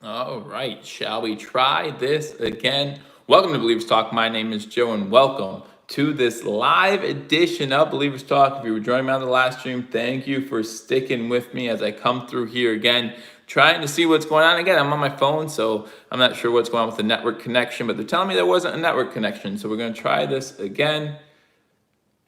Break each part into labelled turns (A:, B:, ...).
A: All right, shall we try this again? Welcome to Believers Talk. My name is Joe, and welcome to this live edition of Believers Talk. If you were joining me on the last stream, thank you for sticking with me as I come through here again, trying to see what's going on. Again, I'm on my phone, so I'm not sure what's going on with the network connection, but they're telling me there wasn't a network connection, so we're going to try this again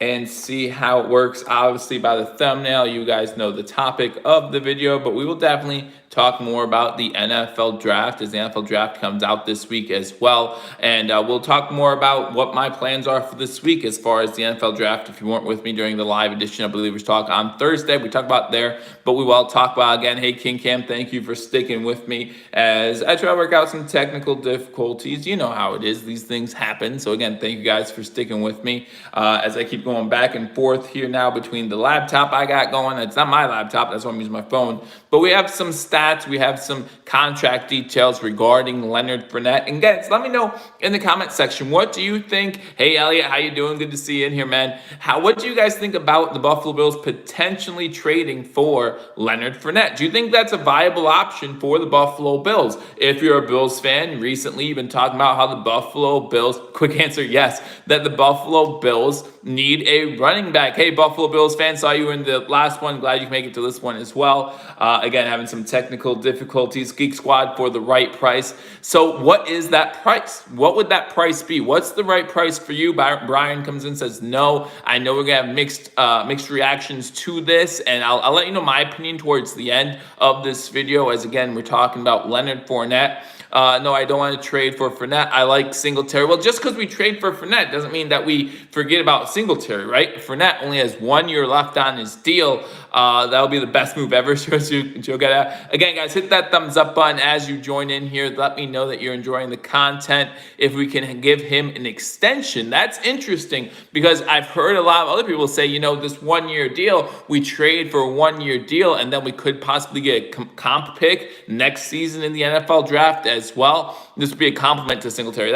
A: and see how it works. Obviously, by the thumbnail, you guys know the topic of the video, but we will definitely talk more about the NFL draft as the NFL draft comes out this week as well. And we'll talk more about what my plans are for this week as far as the NFL draft. If you weren't with me during the live edition of Believers Talk on Thursday, we talked about there, but we will talk about again. Hey, King Cam, thank you for sticking with me as I try to work out some technical difficulties. You know how it is. These things happen. So again, thank you guys for sticking with me as I keep going back and forth here now between the laptop I got going. It's not my laptop. That's why I'm using my phone. But we have some stats. We have some contract details regarding Leonard Fournette. And guys, let me know in the comment section, what do you think? Hey, Elliot, how you doing? Good to see you in here, man. What do you guys think about the Buffalo Bills potentially trading for Leonard Fournette? Do you think that's a viable option for the Buffalo Bills? If you're a Bills fan, recently you've been talking about how the Buffalo Bills, quick answer, yes, that the Buffalo Bills need a running back. Hey, Buffalo Bills fan, saw you in the last one. Glad you can make it to this one as well. Again, having some technical difficulties. Geek Squad for the right price. So what is that price? What would that price be? What's the right price for you? Brian comes in and says, no. I know we're going to have mixed reactions to this, and I'll let you know my opinion towards the end of this video, as again, we're talking about Leonard Fournette. No, I don't want to trade for Fournette. I like Singletary. Well, just because we trade for Fournette doesn't mean that we forget about Singletary, right? Fournette only has 1 year left on his deal. That'll be the best move ever. So Joe got out. Again, guys, hit that thumbs up button as you join in here. Let me know that you're enjoying the content. If we can give him an extension, that's interesting because I've heard a lot of other people say, this 1 year deal, we trade for a 1 year deal, and then we could possibly get a comp pick next season in the NFL draft as well. This would be a compliment to Singletary.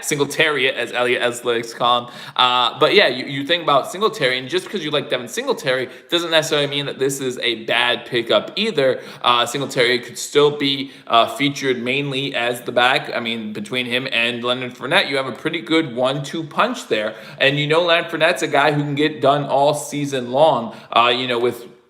A: Singletary, as Elliot Eslick's call him. But yeah, you think about Singletary, and just because you like Devin Singletary doesn't necessarily mean that this is a bad pickup either. Singletary could still be featured mainly as the back. I mean, between him and Leonard Fournette, you have a pretty good 1-2 punch there. And Leonard Fournette's a guy who can get done all season long.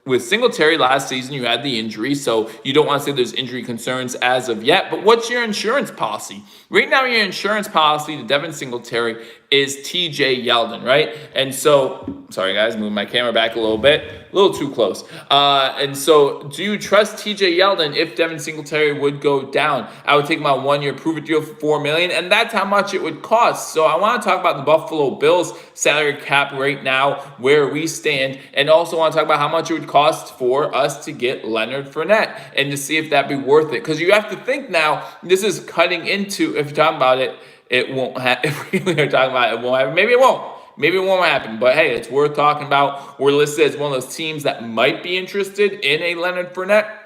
A: With Singletary last season, you had the injury, so you don't want to say there's injury concerns as of yet. But what's your insurance policy? Right now, your insurance policy to Devin Singletary is TJ Yeldon, right? And so, sorry guys, moving my camera back a little too close. And so, do you trust TJ Yeldon if Devin Singletary would go down? I would take him on 1 year prove-it deal for $4 million, and that's how much it would cost. So I want to talk about the Buffalo Bills salary cap right now, where we stand, and also want to talk about how much it would cost for us to get Leonard Fournette and to see if that'd be worth it. Because you have to think now, this is cutting into, if you're talking about it, it won't happen. If we are talking about it, won't happen. Maybe it won't. Maybe it won't happen. But hey, it's worth talking about. We're listed as one of those teams that might be interested in a Leonard Fournette.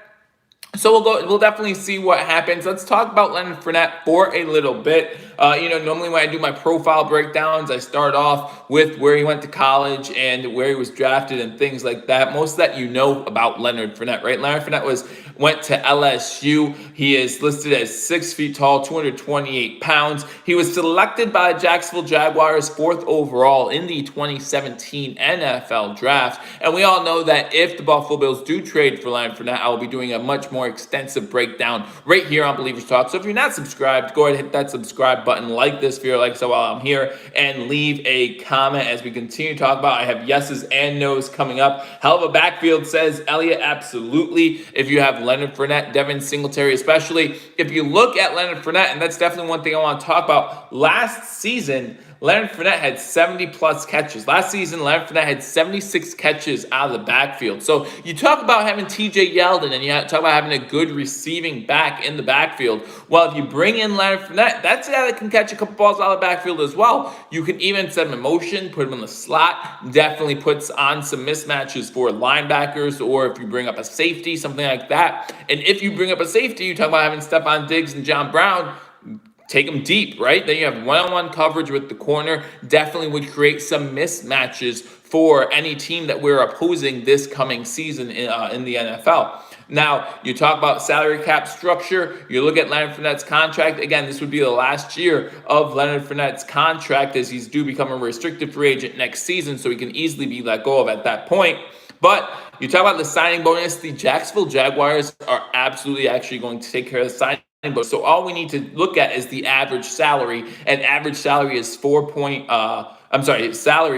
A: So we'll definitely see what happens. Let's talk about Leonard Fournette for a little bit. Normally when I do my profile breakdowns, I start off with where he went to college and where he was drafted and things like that. Most of that about Leonard Fournette, right? Leonard Fournette went to LSU. He is listed as 6 feet tall, 228 pounds. He was selected by the Jacksonville Jaguars 4th overall in the 2017 NFL draft. And we all know that if the Buffalo Bills do trade for Leonard Fournette, I will be doing a much more extensive breakdown right here on Believers Talk. So if you're not subscribed, go ahead and hit that subscribe button, like this video, like so while I'm here, and leave a comment as we continue to talk about. I have yeses and nos coming up. Hell of a backfield, says Elliot. Absolutely. If you have Leonard Fournette, Devin Singletary, especially if you look at Leonard Fournette, and that's definitely one thing I want to talk about. Last season, Leonard Fournette had 70-plus catches. Last season, Leonard Fournette had 76 catches out of the backfield. So you talk about having TJ Yeldon, and you talk about having a good receiving back in the backfield. Well, if you bring in Leonard Fournette, that's a guy that can catch a couple balls out of the backfield as well. You can even set him in motion, put him in the slot. Definitely puts on some mismatches for linebackers, or if you bring up a safety, something like that. And if you bring up a safety, you talk about having Stephon Diggs and John Brown. Take them deep, right? Then you have one-on-one coverage with the corner. Definitely would create some mismatches for any team that we're opposing this coming season in the NFL. Now, you talk about salary cap structure. You look at Leonard Fournette's contract. Again, this would be the last year of Leonard Fournette's contract, as he's due become a restricted free agent next season, so he can easily be let go of at that point. But you talk about the signing bonus. The Jacksonville Jaguars are absolutely actually going to take care of the signing bonus. So all we need to look at is the average salary, and average salary is salary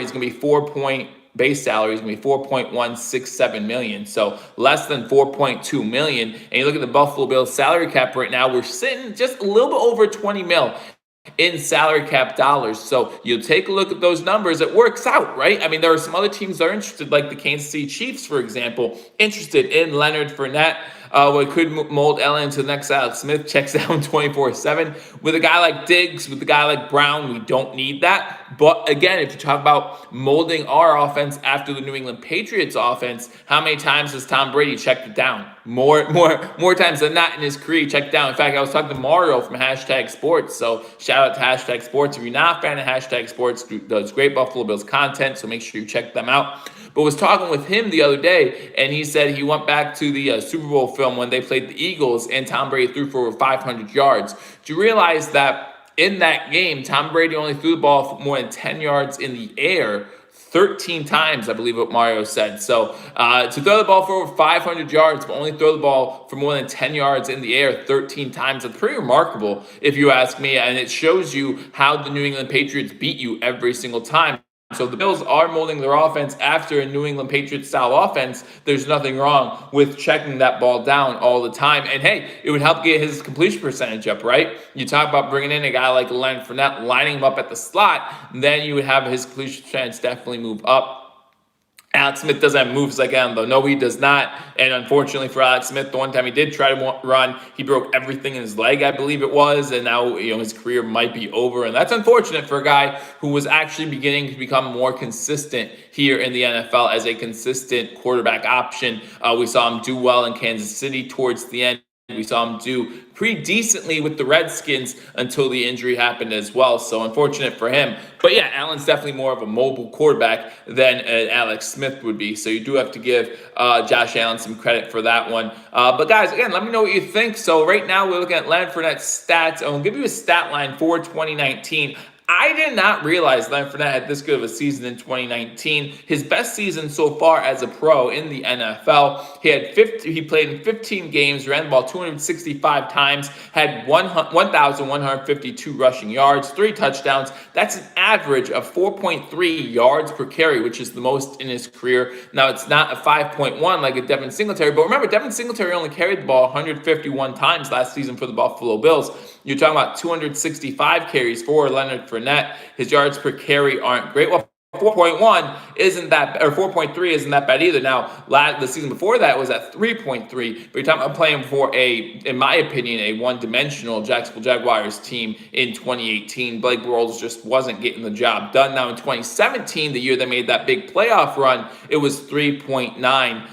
A: is going to be base salary is going to be $4.167 million. So less than $4.2 million. And you look at the Buffalo Bills salary cap right now, we're sitting just a little bit over 20 mil in salary cap dollars. So you take a look at those numbers, it works out, right? I mean, there are some other teams that are interested, like the Kansas City Chiefs, for example, interested in Leonard Fournette. What could mold Ellen into the next Alex Smith, checks down 24/7. With a guy like Diggs, with a guy like Brown, we don't need that. But again, if you talk about molding our offense after the New England Patriots offense, how many times has Tom Brady checked it down? More times than not in his career, he checked down. In fact, I was talking to Mario from #Sports, so shout out to #Sports. If you're not a fan of #Sports, does great Buffalo Bills content, so make sure you check them out. But was talking with him the other day, and he said he went back to the Super Bowl film when they played the Eagles, and Tom Brady threw for over 500 yards. Do you realize that in that game, Tom Brady only threw the ball for more than 10 yards in the air 13 times, I believe what Mario said. So to throw the ball for over 500 yards, but only throw the ball for more than 10 yards in the air 13 times, that's pretty remarkable, if you ask me. And it shows you how the New England Patriots beat you every single time. So the Bills are molding their offense after a New England Patriots style offense. There's nothing wrong with checking that ball down all the time. And hey, it would help get his completion percentage up, right? You talk about bringing in a guy like Leonard Fournette, lining him up at the slot, then you would have his completion percentage definitely move up. Alex Smith doesn't have moves like him, though. No, he does not. And unfortunately for Alex Smith, the one time he did try to run, he broke everything in his leg, I believe it was. And now, his career might be over. And that's unfortunate for a guy who was actually beginning to become more consistent here in the NFL as a consistent quarterback option. We saw him do well in Kansas City towards the end. We saw him do pretty decently with the Redskins until the injury happened as well. So unfortunate for him. But yeah, Allen's definitely more of a mobile quarterback than Alex Smith would be. So you do have to give Josh Allen some credit for that one. But guys, again, let me know what you think. So right now we're looking at Leonard Fournette's stats. I'll give you a stat line for 2019. I did not realize Leonard Fournette had this good of a season in 2019. His best season so far as a pro in the NFL. He played in 15 games, ran the ball 265 times, had 1,152 rushing yards, 3 touchdowns. That's an average of 4.3 yards per carry, which is the most in his career. Now, it's not a 5.1 like a Devin Singletary, but remember, Devin Singletary only carried the ball 151 times last season for the Buffalo Bills. You're talking about 265 carries for Leonard Fournette. His yards per carry aren't great. Well, 4.1 isn't that, or 4.3 isn't that bad either. Now, the season before that was at 3.3. But you're talking about playing for in my opinion, a one-dimensional Jacksonville Jaguars team in 2018. Blake Bortles just wasn't getting the job done. Now, in 2017, the year they made that big playoff run, it was 3.9.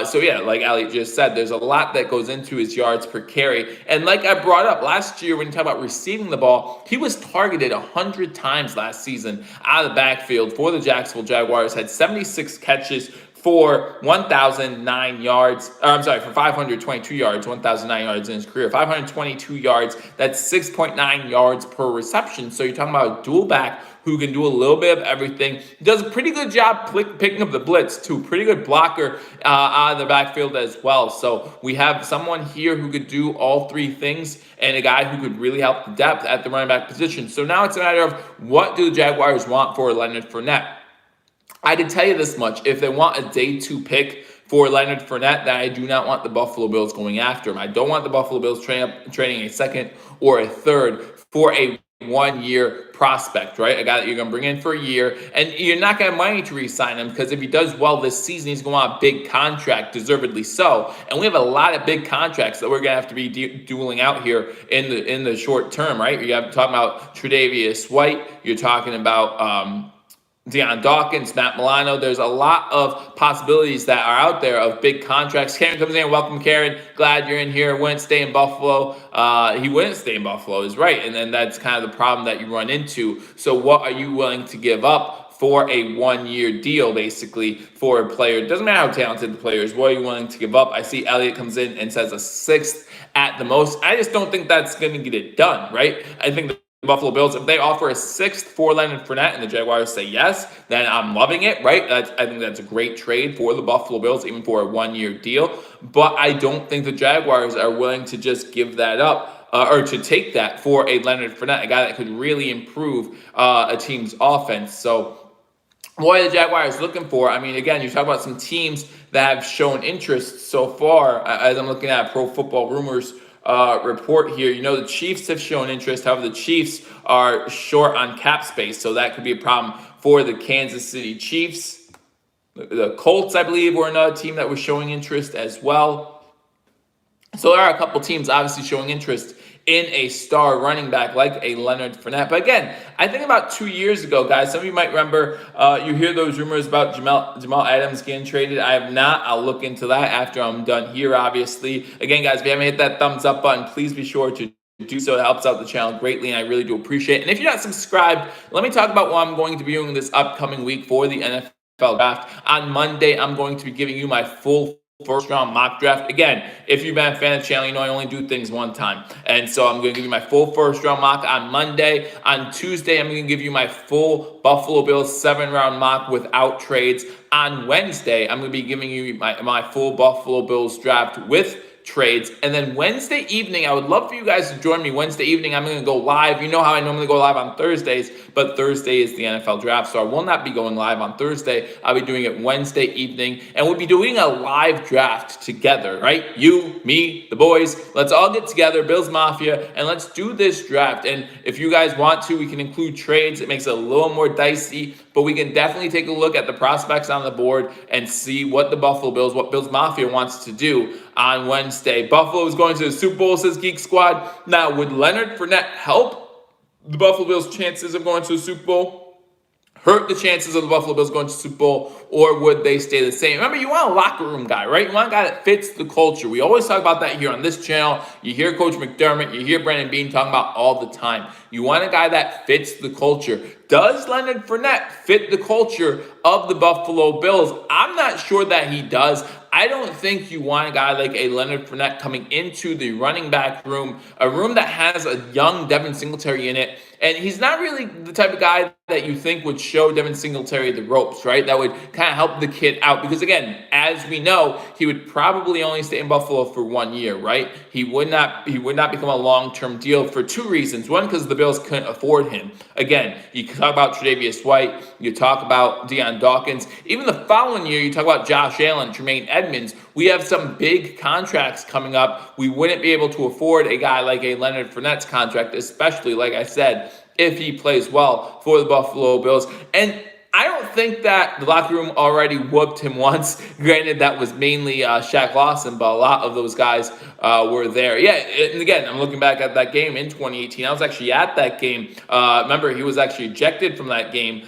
A: So yeah, like Ali just said, there's a lot that goes into his yards per carry. And like I brought up last year, when you talk about receiving the ball, he was targeted 100 times last season out of the backfield for the Jacksonville Jaguars, had 76 catches for 1,009 yards, for 522 yards, 1,009 yards in his career, 522 yards, that's 6.9 yards per reception. So you're talking about a dual back who can do a little bit of everything. Does a pretty good job picking up the blitz, too. Pretty good blocker out of the backfield as well. So we have someone here who could do all three things and a guy who could really help the depth at the running back position. So now it's a matter of, what do the Jaguars want for Leonard Fournette? I can tell you this much. If they want a day 2 pick for Leonard Fournette, then I do not want the Buffalo Bills going after him. I don't want the Buffalo Bills trading a second or a third for a 1-year prospect, right? A guy that you're going to bring in for a year, and you're not going to have money to re-sign him, because if he does well this season, he's going to want a big contract, deservedly so. And we have a lot of big contracts that we're going to have to be dueling out here in the short term, right? You're talking about Tre'Davious White. You're talking about Deion Dawkins, Matt Milano. There's a lot of possibilities that are out there of big contracts. Karen comes in. Welcome, Karen. Glad you're in here. Wouldn't stay in Buffalo. He wouldn't stay in Buffalo, is right. And then that's kind of the problem that you run into. So what are you willing to give up for a 1-year deal, basically, for a player. It doesn't matter how talented the player is. What are you willing to give up? I see Elliott comes in and says a sixth at the most. I just don't think that's going to get it done, right? I think the Buffalo Bills, if they offer a sixth for Leonard Fournette and the Jaguars say yes, then I'm loving it, right? I think that's a great trade for the Buffalo Bills, even for a 1-year deal. But I don't think the Jaguars are willing to just give that up. Or to take that for a Leonard Fournette, a guy that could really improve a team's offense. So what are the Jaguars looking for? I mean, again, you talk about some teams that have shown interest so far. As I'm looking at Pro Football Rumors report here, the Chiefs have shown interest. However, the Chiefs are short on cap space, so that could be a problem for the Kansas City Chiefs. The Colts, I believe, were another team that was showing interest as well. So there are a couple teams obviously showing interest in a star running back like a Leonard Fournette. But again, I think about 2 years ago, guys, some of you might remember, you hear those rumors about Jamal Adams getting traded. I have not. I'll look into that after I'm done here, obviously. Again, guys, if you haven't hit that thumbs up button, please be sure to do so. It helps out the channel greatly, and I really do appreciate it. And if you're not subscribed, let me talk about what I'm going to be doing this upcoming week for the NFL Draft. On Monday, I'm going to be giving you my full first round mock draft. Again, if you've been a fan of the channel, you know I only do things one time. And so I'm going to give you my full first round mock on Monday. On Tuesday, I'm going to give you my full Buffalo Bills 7-round mock without trades. On Wednesday, I'm going to be giving you my full Buffalo Bills draft with trades. And then Wednesday evening, I would love for you guys to join me. Wednesday evening, I'm going to go live. You know how I normally go live on Thursdays, but Thursday is the NFL draft, so I will not be going live on Thursday. I'll be doing it Wednesday evening, and we'll be doing a live draft together, right? You, me, the boys, let's all get together, Bills Mafia, and let's do this draft. And if you guys want to, we can include trades. It makes it a little more dicey, but we can definitely take a look at the prospects on the board and see what the Buffalo Bills, what Bills Mafia wants to do on Wednesday. Buffalo is going to the Super Bowl, says Geek Squad. Now, would Leonard Fournette help the Buffalo Bills' chances of going to the Super Bowl? Hurt the chances of the Buffalo Bills going to the Super Bowl, or would they stay the same? Remember, you want a locker room guy, right? You want a guy that fits the culture. We always talk about that here on this channel. You hear Coach McDermott, you hear Brandon Beane talking about all the time. You want a guy that fits the culture. Does Leonard Fournette fit the culture of the Buffalo Bills? I'm not sure that he does. I don't think you want a guy like a Leonard Fournette coming into the running back room, a room that has a young Devin Singletary in it. And he's not really the type of guy that you think would show Devin Singletary the ropes, right? That would kind of help the kid out. Because again, as we know, he would probably only stay in Buffalo for 1 year, right? He would not become a long-term deal for two reasons. One, because the Bills couldn't afford him. Again, you talk about Tre'Davious White, you talk about Deion Dawkins. Even the following year, you talk about Josh Allen, Tremaine Edmonds. We have some big contracts coming up. We wouldn't be able to afford a guy like a Leonard Fournette's contract, especially, like I said, if he plays well for the Buffalo Bills. And I don't think that the locker room already whooped him once. Granted, that was mainly Shaq Lawson, but a lot of those guys were there. Yeah, and again, I'm looking back at that game in 2018. I was actually at that game. Remember, he was actually ejected from that game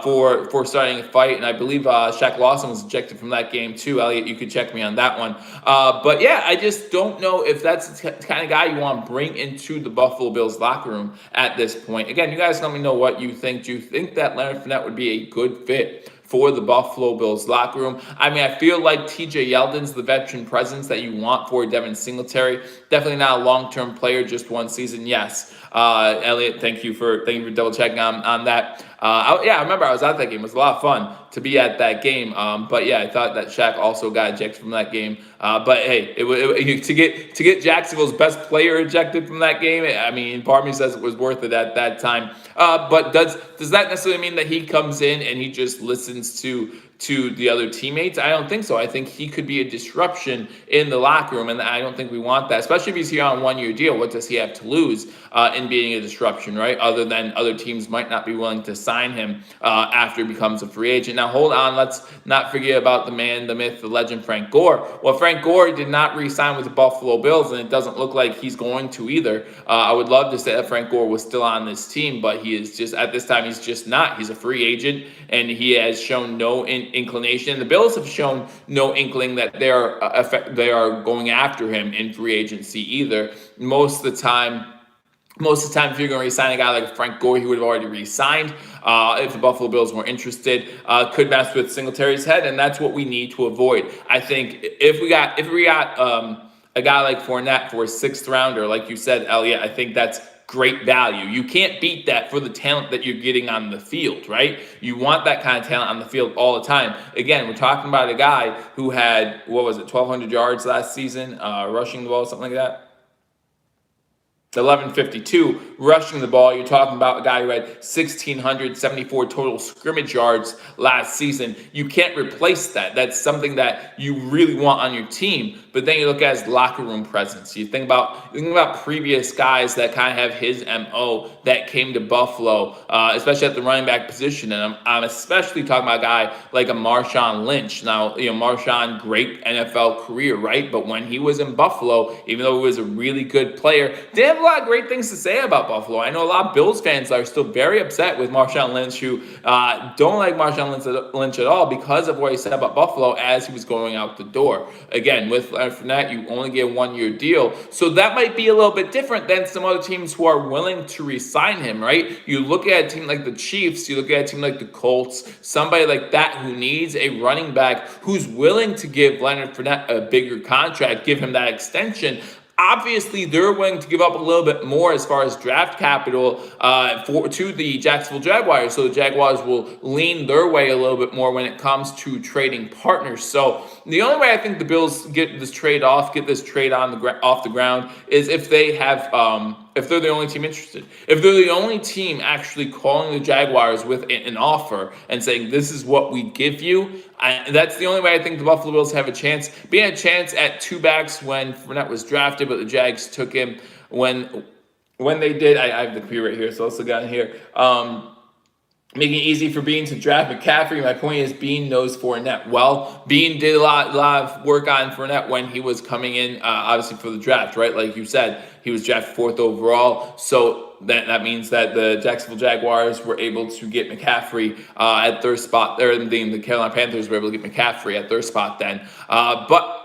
A: for starting a fight, and I believe Shaq Lawson was ejected from that game too. Elliot, you could check me on that one. But yeah, I just don't know if that's the kind of guy you want to bring into the Buffalo Bills locker room at this point. Again, you guys let me know what you think. Do you think that Leonard Fournette would be a good fit for the Buffalo Bills locker room? I mean, I feel like TJ Yeldon's the veteran presence that you want for Devin Singletary. Definitely not a long-term player, just one season. Yes. Elliot, thank you for double checking on that. I remember I was at that game. It was a lot of fun to be at that game. But yeah, I thought that Shaq also got ejected from that game. But hey, to get Jacksonville's best player ejected from that game, I mean, part of me says it was worth it at that time. But does that necessarily mean that he comes in and he just listens to the other teammates? I don't think so. I think he could be a disruption in the locker room, and I don't think we want that, especially if he's here on a 1-year deal. What does he have to lose in being a disruption, right? Other than other teams might not be willing to sign him after he becomes a free agent. Now, hold on. Let's not forget about the man, the myth, the legend, Frank Gore. Well, Frank Gore did not re-sign with the Buffalo Bills, and it doesn't look like he's going to either. I would love to say that Frank Gore was still on this team, but he is just, at this time, he's just not. He's a free agent, and he has shown no inclination. The Bills have shown no inkling that they are going after him in free agency either. Most of the time, Most of the time, if you're going to re-sign a guy like Frank Gore, he would have already re-signed. If the Buffalo Bills were interested, could mess with Singletary's head, and that's what we need to avoid. I think if we got a guy like Fournette for a sixth rounder, like you said, Elliot, I think that's great value. You can't beat that for the talent that you're getting on the field, right? You want that kind of talent on the field all the time. Again, we're talking about a guy who had, 1,200 yards last season, rushing the ball, something like that. 1152 rushing the ball. You're talking about a guy who had 1,674 total scrimmage yards last season. You can't replace that. That's something that you really want on your team. But then you look at his locker room presence. You think about previous guys that kind of have his MO that came to Buffalo, especially at the running back position. And I'm especially talking about a guy like a Marshawn Lynch. Now, Marshawn, great NFL career, right? But when he was in Buffalo, even though he was a really good player, didn't have a lot of great things to say about Buffalo. I know a lot of Bills fans are still very upset with Marshawn Lynch, who don't like Marshawn Lynch at all because of what he said about Buffalo as he was going out the door. Again, with Leonard Fournette, you only get a one-year deal. So that might be a little bit different than some other teams who are willing to re-sign him, right? You look at a team like the Chiefs, you look at a team like the Colts, somebody like that who needs a running back who's willing to give Leonard Fournette a bigger contract, give him that extension. Obviously, they're willing to give up a little bit more as far as draft capital to the Jacksonville Jaguars. So the Jaguars will lean their way a little bit more when it comes to trading partners. So the only way I think the Bills get this trade off the ground, is if they have if they're the only team interested. If they're the only team actually calling the Jaguars with an offer and saying, this is what we give you, that's the only way I think the Buffalo Bills have a chance. Being a chance at two backs when Fournette was drafted, but the Jags took him when they did. I have the computer right here, so let's look down here. Making it easy for Bean to draft McCaffrey. My point is Bean knows Fournette well. Bean did a lot of work on Fournette when he was coming in, obviously for the draft, right? Like you said, he was drafted 4th overall. So that means that the Jacksonville Jaguars were able to get McCaffrey at their spot. The Carolina Panthers were able to get McCaffrey at their spot then. But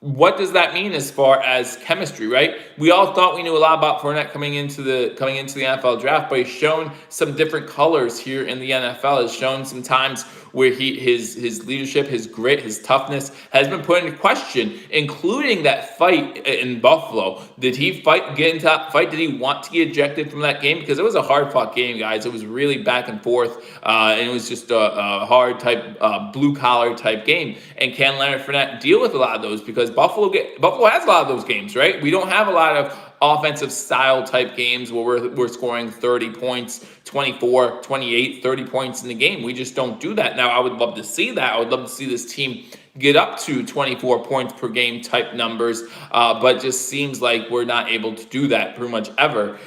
A: what does that mean as far as chemistry, right? We all thought we knew a lot about Fournette coming into the NFL draft, but he's shown some different colors here in the NFL. Has shown some times where his leadership, his grit, his toughness has been put into question, including that fight in Buffalo. Did he get into that fight? Did he want to get ejected from that game? Because it was a hard-fought game, guys. It was really back and forth, and it was just a hard type, blue-collar type game. And can Leonard Fournette deal with a lot of those? Because Buffalo has a lot of those games, right? We don't have a lot of offensive style type games where we're scoring 30 points, 24, 28, 30 points in the game. We just don't do that. Now, I would love to see that. I would love to see this team get up to 24 points per game type numbers, but just seems like we're not able to do that pretty much ever.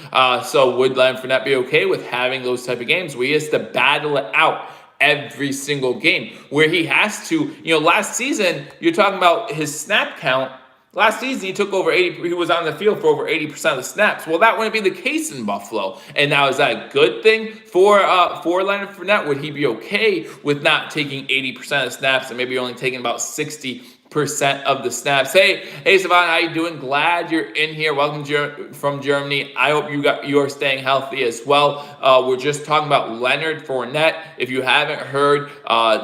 A: So would Leonard Fournette be okay with having those type of games where he has to battle it out every single game, where he has to, last season, you're talking about his snap count. Last season, he took over 80. He was on the field for over 80% of the snaps. Well, that wouldn't be the case in Buffalo. And now, is that a good thing for Leonard Fournette? Would he be okay with not taking 80% of the snaps and maybe only taking about 60% of the snaps? Hey, Savannah, how you doing? Glad you're in here. Welcome from Germany. I hope you are staying healthy as well. We're just talking about Leonard Fournette. If you haven't heard,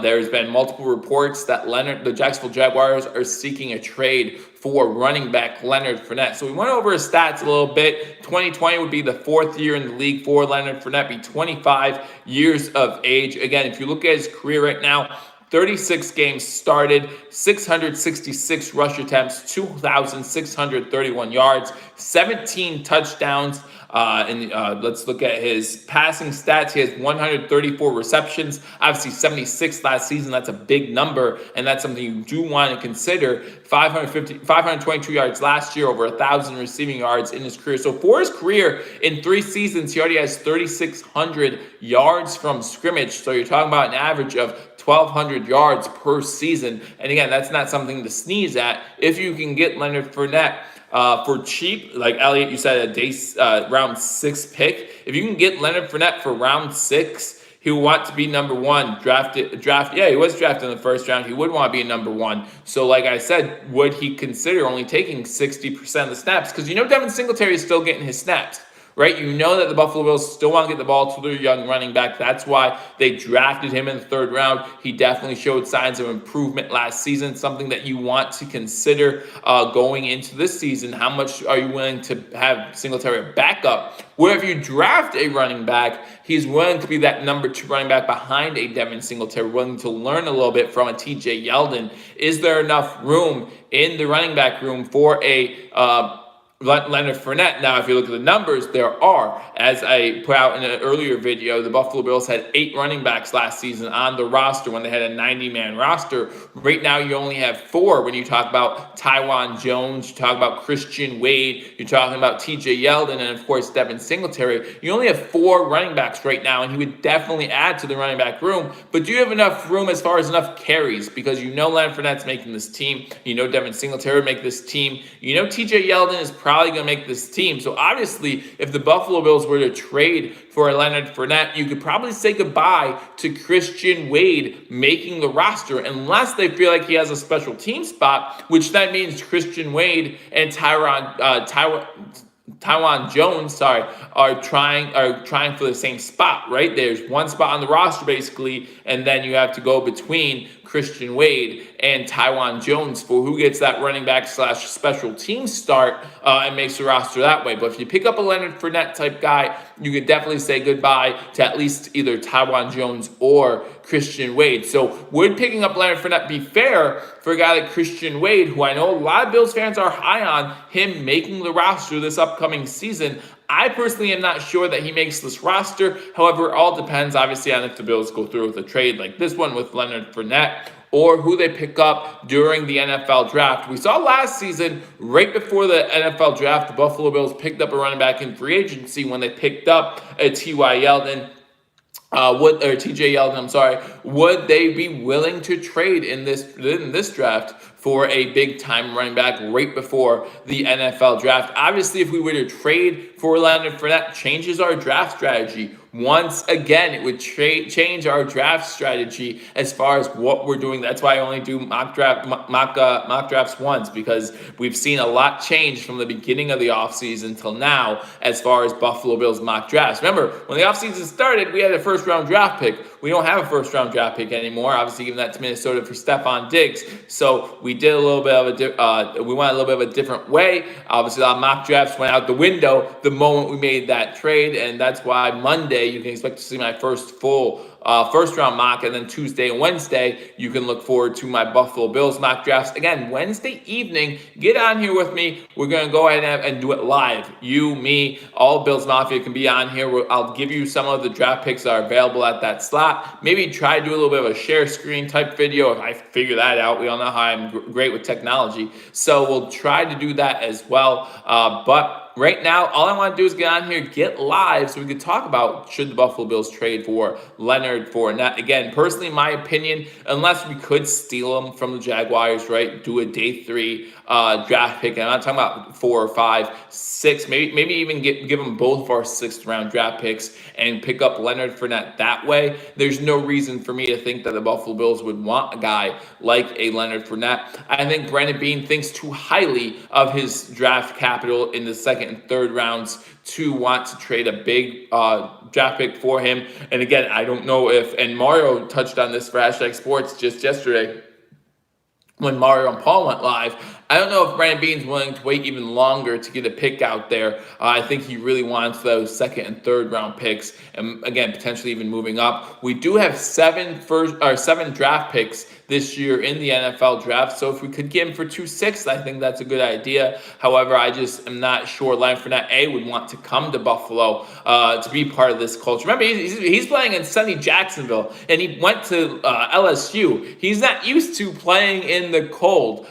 A: there's been multiple reports that the Jacksonville Jaguars are seeking a trade for running back Leonard Fournette. So we went over his stats a little bit. 2020 would be the 4th year in the league for Leonard Fournette, be 25 years of age. Again, if you look at his career right now, 36 games started, 666 rush attempts, 2,631 yards, 17 touchdowns. Let's look at his passing stats. He has 134 receptions, obviously 76 last season. That's a big number, and that's something you do want to consider. 522 yards last year, over 1,000 receiving yards in his career. So for his career, in 3 seasons, he already has 3,600 yards from scrimmage. So you're talking about an average of 1,200 yards per season. And again, that's not something to sneeze at. If you can get Leonard Fournette for cheap, like Elliot, you said round 6 pick. If you can get Leonard Fournette for round 6, he would want to be number 1. Yeah, he was drafted in the 1st round. He would want to be number 1. So like I said, would he consider only taking 60% of the snaps? Because Devin Singletary is still getting his snaps, right? You know that the Buffalo Bills still want to get the ball to their young running back. That's why they drafted him in the third round. He definitely showed signs of improvement last season, something that you want to consider going into this season. How much are you willing to have Singletary backup? Where if you draft a running back, he's willing to be that number 2 running back behind a Devin Singletary, willing to learn a little bit from a TJ Yeldon. Is there enough room in the running back room for a Leonard Fournette? Now, if you look at the numbers, there are. As I put out in an earlier video, the Buffalo Bills had 8 running backs last season on the roster when they had a 90-man roster. Right now, you only have 4 when you talk about Taiwan Jones, you talk about Christian Wade, you're talking about TJ Yeldon, and of course, Devin Singletary. You only have 4 running backs right now, and he would definitely add to the running back room. But do you have enough room as far as enough carries? Because you know Leonard Fournette's making this team. You know Devin Singletary would make this team. You know TJ Yeldon is probably going to make this team. So obviously, if the Buffalo Bills were to trade for Leonard Fournette, you could probably say goodbye to Christian Wade making the roster, unless they feel like he has a special team spot, which then means Christian Wade and Taiwan Jones, are trying for the same spot, right? There's one spot on the roster basically, and then you have to go between Christian Wade and Taiwan Jones for who gets that running back / special team start and makes the roster that way. But if you pick up a Leonard Fournette type guy, you could definitely say goodbye to at least either Taiwan Jones or Christian Wade. So would picking up Leonard Fournette be fair for a guy like Christian Wade, who I know a lot of Bills fans are high on him making the roster this upcoming season? I personally am not sure that he makes this roster. However, it all depends, obviously, on if the Bills go through with a trade like this one with Leonard Fournette, or who they pick up during the NFL draft. We saw last season, right before the NFL draft, the Buffalo Bills picked up a running back in free agency when they picked up a T.Y. Yeldon. TJ Yeldon, would they be willing to trade in this draft for a big-time running back right before the NFL draft? Obviously, if we were to trade for Leonard Fournette, changes our draft strategy. Once again, it would change our draft strategy as far as what we're doing. That's why I only do mock drafts once, because we've seen a lot change from the beginning of the offseason till now as far as Buffalo Bills mock drafts. Remember, when the offseason started, we had a first-round draft pick. We don't have a first-round draft pick anymore. Obviously, giving that to Minnesota for Stephon Diggs. So we did a little bit of we went a little bit of a different way. Obviously, our mock drafts went out the window the moment we made that trade, and that's why Monday you can expect to see my first full first-round mock, and then Tuesday and Wednesday, you can look forward to my Buffalo Bills mock drafts. Again, Wednesday evening, get on here with me. We're going to go ahead and do it live. You, me, all Bills Mafia can be on here. I'll give you some of the draft picks that are available at that slot. Maybe try to do a little bit of a share screen type video if I figure that out. We all know how I'm great with technology. So we'll try to do that as well. But right now, all I want to do is get on here, get live, so we can talk about should the Buffalo Bills trade for Leonard Fournette. Again, personally, my opinion, unless we could steal him from the Jaguars, right, do a day 3 draft pick. And I'm not talking about 4 or 5, 6, maybe even give them both of our 6th round draft picks and pick up Leonard Fournette that way. There's no reason for me to think that the Buffalo Bills would want a guy like a Leonard Fournette. I think Brandon Beane thinks too highly of his draft capital in the 2nd and 3rd rounds to want to trade a big draft pick for him. And again, I don't know if, and Mario touched on this for Hashtag Sports just yesterday when Mario and Paul went live. I don't know if Brandon Beane's willing to wait even longer to get a pick out there. I think he really wants those 2nd and 3rd round picks, and again, potentially even moving up. We do have 7 draft picks this year in the NFL draft, so if we could get him for 2/6, I think that's a good idea. However, I just am not sure Leonard Fournette would want to come to Buffalo to be part of this culture. Remember, he's playing in sunny Jacksonville, and he went to LSU. He's not used to playing in the cold.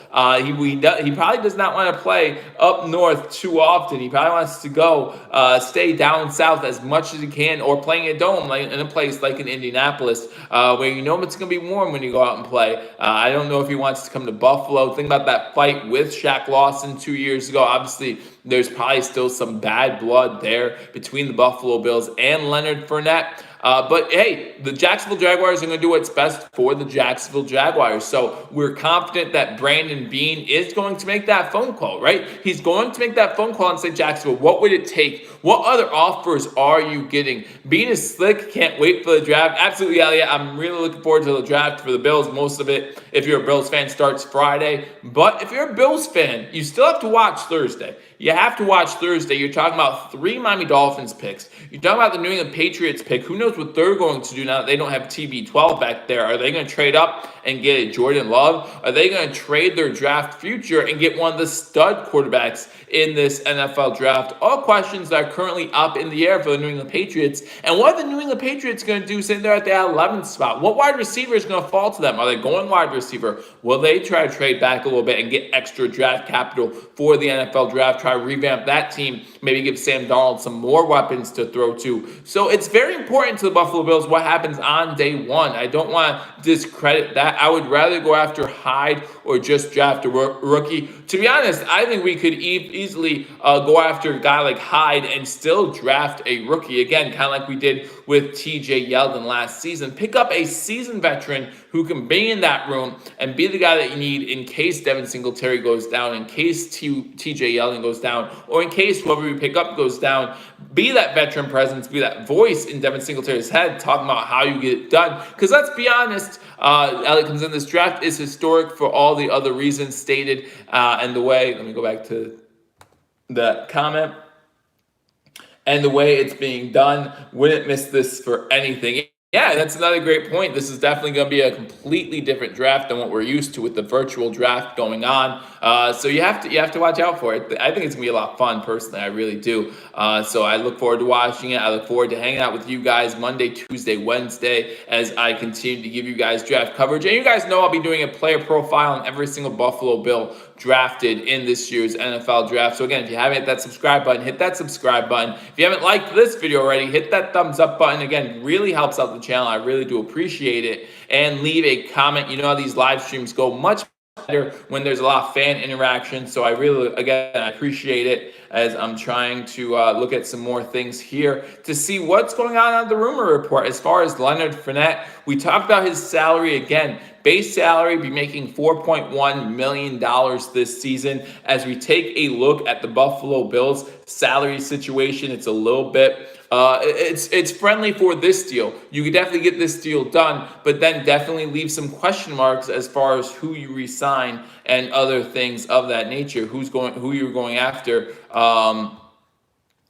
A: He probably does not want to play up north too often. He probably wants to go stay down south as much as he can, or playing a dome in a place like in Indianapolis where you know it's going to be warm when you go out and play. I don't know if he wants to come to Buffalo. Think about that fight with Shaq Lawson 2 years ago. Obviously, there's probably still some bad blood there between the Buffalo Bills and Leonard Fournette. But hey, the Jacksonville Jaguars are going to do what's best for the Jacksonville Jaguars. So we're confident that Brandon Beane is going to make that phone call, right? He's going to make that phone call and say, Jacksonville, what would it take? What other offers are you getting? Beane is slick. Can't wait for the draft. Absolutely, Elliot. I'm really looking forward to the draft for the Bills. Most of it, if you're a Bills fan, starts Friday. But if you're a Bills fan, you still have to watch Thursday. You have to watch Thursday. You're talking about 3 Miami Dolphins picks. You're talking about the New England Patriots pick. Who knows what they're going to do now that they don't have TB12 back there? Are they going to trade up and get a Jordan Love? Are they going to trade their draft future and get one of the stud quarterbacks in this NFL draft? All questions that are currently up in the air for the New England Patriots. And what are the New England Patriots going to do sitting there at the 11th spot? What wide receiver is going to fall to them? Are they going wide receiver? Will they try to trade back a little bit and get extra draft capital for the NFL draft? Try to revamp that team, maybe give Sam Darnold some more weapons to throw to. So it's very important to the Buffalo Bills what happens on day one. I don't want to discredit that. I would rather go after Hyde or just draft a rookie. To be honest, I think we could easily go after a guy like Hyde and still draft a rookie. Again, kind of like we did with TJ Yeldon last season. Pick up a seasoned veteran who can be in that room and be the guy that you need in case Devin Singletary goes down, in case TJ Yeldon goes down, or in case whoever we pick up goes down. Be that veteran presence, be that voice in Devin Singletary's head, talking about how you get it done. Because let's be honest, Elliott comes in, this draft is historic for all the other reasons stated, and the way, let me go back to the comment, and the way it's being done. Wouldn't miss this for anything. Yeah, that's another great point. This is definitely going to be a completely different draft than what we're used to with the virtual draft going on. So you have to watch out for it. I think it's going to be a lot of fun, personally. I really do. So I look forward to watching it. I look forward to hanging out with you guys Monday, Tuesday, Wednesday as I continue to give you guys draft coverage. And you guys know I'll be doing a player profile on every single Buffalo Bill drafted in this year's NFL draft. So again, if you haven't hit that subscribe button, hit that subscribe button. If you haven't liked this video already, hit that thumbs up button. Again, really helps out the channel. I really do appreciate it. And leave a comment. You know how these live streams go much better when there's a lot of fan interaction. So I really, again, I appreciate it as I'm trying to look at some more things here to see what's going on the rumor report. As far as Leonard Fournette, we talked about his salary again. Base salary be making $4.1 million this season. As we take a look at the Buffalo Bills salary situation, it's a little bit it's friendly for this deal. You could definitely get this deal done, but then definitely leave some question marks as far as who you re-sign and other things of that nature. Who you're going after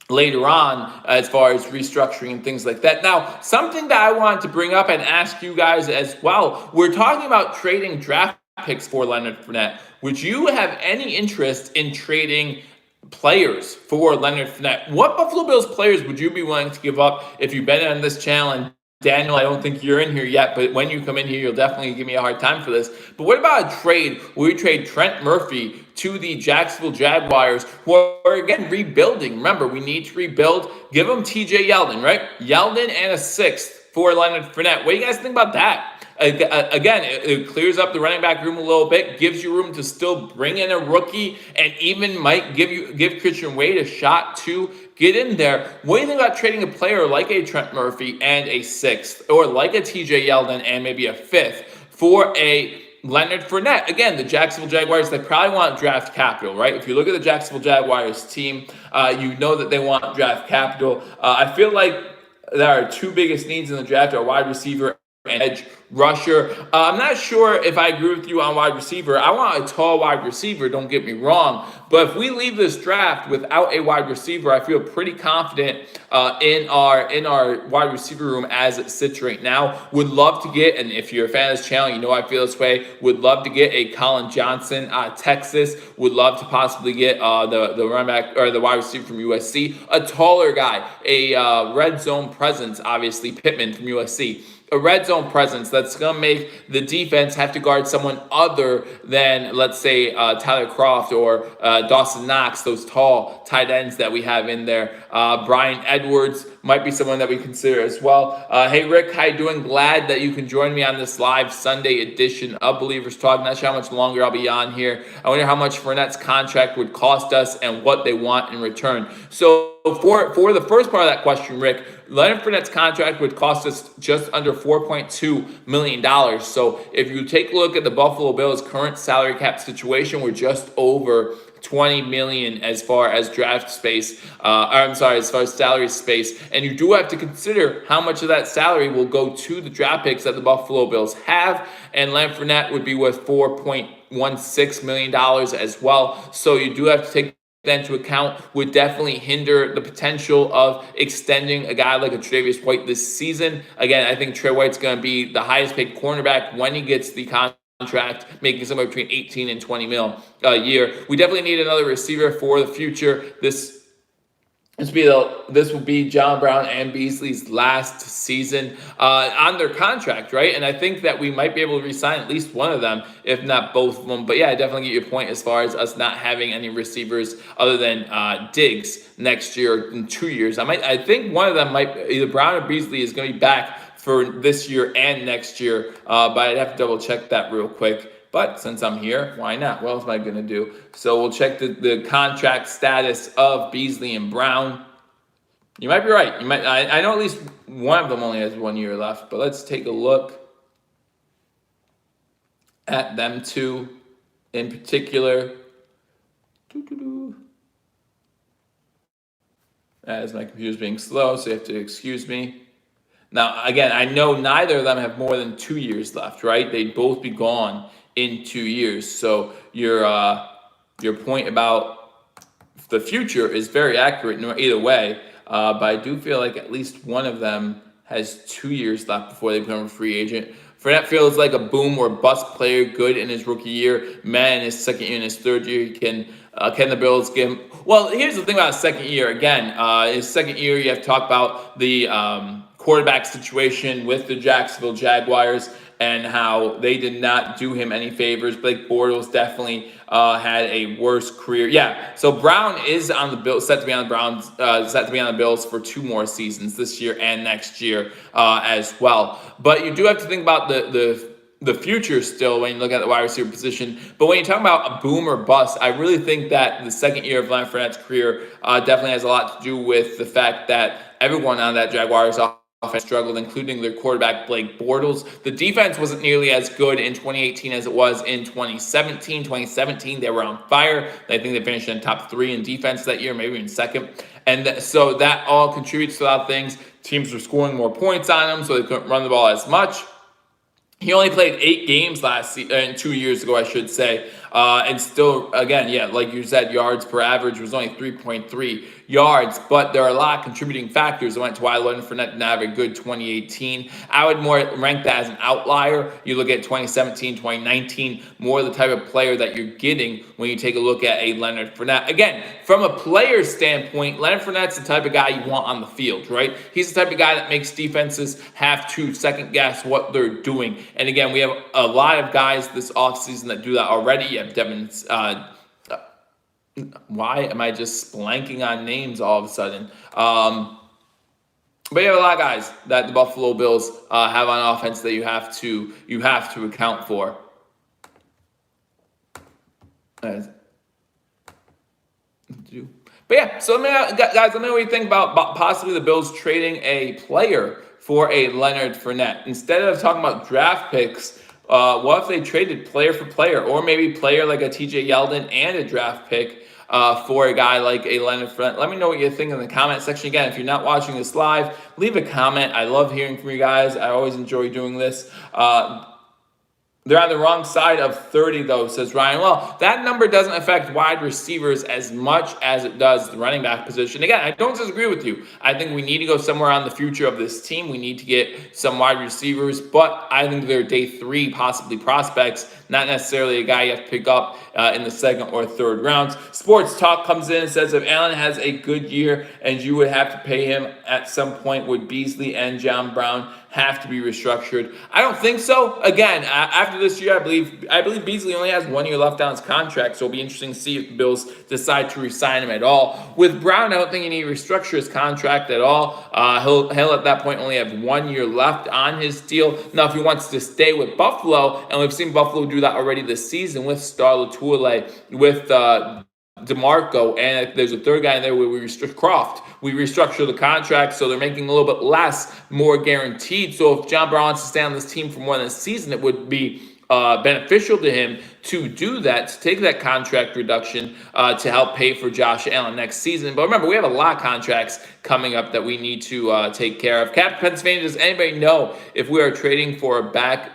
A: later on as far as restructuring and things like that. Now, something that I wanted to bring up and ask you guys as well. We're talking about trading draft picks for Leonard Fournette. Would you have any interest in trading players for Leonard Fournette? What Buffalo Bills players would you be willing to give up if you've been on this channel? And Daniel, I don't think you're in here yet, but when you come in here, you'll definitely give me a hard time for this. But what about a trade where we trade Trent Murphy to the Jacksonville Jaguars, who are, again, rebuilding? Remember, we need to rebuild. Give them TJ Yeldon, right? Yeldon and a 6th for Leonard Fournette. What do you guys think about that? Again, it clears up the running back room a little bit, gives you room to still bring in a rookie, and even might give Christian Wade a shot to get in there. What do you think about trading a player like a Trent Murphy and a 6th, or like a TJ Yeldon and maybe a 5th for a Leonard Fournette? Again, the Jacksonville Jaguars, they probably want draft capital, right? If you look at the Jacksonville Jaguars team, you know that they want draft capital. I feel like there are two biggest needs in the draft are wide receiver and edge rusher. I'm not sure if I agree with you on wide receiver. I want a tall wide receiver, don't get me wrong. But if we leave this draft without a wide receiver, I feel pretty confident in our wide receiver room as it sits right now. Would love to get, and if you're a fan of this channel, you know I feel this way, would love to get a Colin Johnson out of Texas. Would love to possibly get the running back or the wide receiver from USC. A taller guy, a red zone presence, obviously, Pittman from USC. A red zone presence that's going to make the defense have to guard someone other than, let's say, Tyler Kroft or Dawson Knox, those tall tight ends that we have in there. Brian Edwards might be someone that we consider as well. Hey, Rick, how you doing? Glad that you can join me on this live Sunday edition of Believers Talk. Not sure how much longer I'll be on here. I wonder how much Fournette's contract would cost us and what they want in return. So for the first part of that question, Rick, Leonard Fournette's contract would cost us just under $4.2 million. So if you take a look at the Buffalo Bills' current salary cap situation, we're just over 20 million as far as draft space, as far as salary space. And you do have to consider how much of that salary will go to the draft picks that the Buffalo Bills have. And Leonard Fournette would be worth $4.16 million as well. So you do have to take that into account. Would definitely hinder the potential of extending a guy like a Tre'Davious White this season. Again, I think Trey White's going to be the highest paid cornerback when he gets the contract, making somewhere between 18 and 20 mil a year. We definitely need another receiver for the future. This will be John Brown and Beasley's last season on their contract, right? And I think that we might be able to re-sign at least one of them, if not both of them. But yeah, I definitely get your point as far as us not having any receivers other than Diggs next year in 2 years. I think one of them either Brown or Beasley is going to be back for this year and next year, but I'd have to double check that real quick. But since I'm here, why not? What else am I going to do? So we'll check the contract status of Beasley and Brown. You might be right. I know at least one of them only has 1 year left. But let's take a look at them two in particular. As my computer's being slow, so you have to excuse me. Now, again, I know neither of them have more than 2 years left, right? They'd both be gone in 2 years. So your point about the future is very accurate either way. But I do feel like at least one of them has 2 years left before they become a free agent. Fournette feels like a boom or bust player, good in his rookie year, man in his second year, in his third year. Can the Bills give him? Well, here's the thing about his second year. Again, his second year, you have to talk about the quarterback situation with the Jacksonville Jaguars and how they did not do him any favors. Blake Bortles definitely had a worse career. Yeah, so Brown is on the Bills, set to be on the Bills for 2 more seasons, this year and next year as well. But you do have to think about the future still when you look at the wide receiver position. But when you talk about a boom or bust, I really think that the second year of Leonard Fournette's career definitely has a lot to do with the fact that everyone on that Jaguars offense struggled, including their quarterback, Blake Bortles. The defense wasn't nearly as good in 2018 as it was in 2017. 2017, they were on fire. I think they finished in top 3 in defense that year, maybe in second. And so that all contributes to a lot of things. Teams were scoring more points on them, so they couldn't run the ball as much. He only played 8 games last season, 2 years ago, I should say. And still, again, yeah, like you said, yards per average was only 3.3 yards. But there are a lot of contributing factors that went to why Leonard Fournette didn't have a good 2018. I would more rank that as an outlier. You look at 2017, 2019, more the type of player that you're getting when you take a look at a Leonard Fournette. Again, from a player standpoint, Leonard Fournette's the type of guy you want on the field, right? He's the type of guy that makes defenses have to second guess what they're doing. And again, we have a lot of guys this offseason that do that already. You have Devin. Why am I just blanking on names all of a sudden? But you have a lot of guys that the Buffalo Bills have on offense that you have to account for. But yeah, so guys, let me know what you think about possibly the Bills trading a player for a Leonard Fournette. Instead of talking about draft picks, what if they traded player for player, or maybe player like a TJ Yeldon and a draft pick for a guy like a Leonard Fournette? Let me know what you think in the comment section. Again, if you're not watching this live, leave a comment. I love hearing from you guys. I always enjoy doing this. They're on the wrong side of 30, though, says Ryan. Well, that number doesn't affect wide receivers as much as it does the running back position. Again, I don't disagree with you. I think we need to go somewhere on the future of this team. We need to get some wide receivers, but I think they're day 3, possibly prospects, not necessarily a guy you have to pick up in the second or third rounds. Sports Talk comes in and says if Allen has a good year and you would have to pay him at some point, would Beasley and John Brown have to be restructured? I don't think so. Again, after this year, I believe Beasley only has 1 year left on his contract, so it'll be interesting to see if the Bills decide to re-sign him at all. With Brown, I don't think you need to restructure his contract at all. He'll at that point only have 1 year left on his deal. Now, if he wants to stay with Buffalo, and we've seen Buffalo do that already this season with Star Latuele, with DeMarco, and if there's a third guy in there where we restrict Croft. We restructure the contract so they're making a little bit less, more guaranteed. So if John Brown wants to stay on this team for more than a season, it would be beneficial to him to do that, to take that contract reduction to help pay for Josh Allen next season. But remember, we have a lot of contracts coming up that we need to take care of. Cap Pennsylvania, does anybody know if we are trading for a back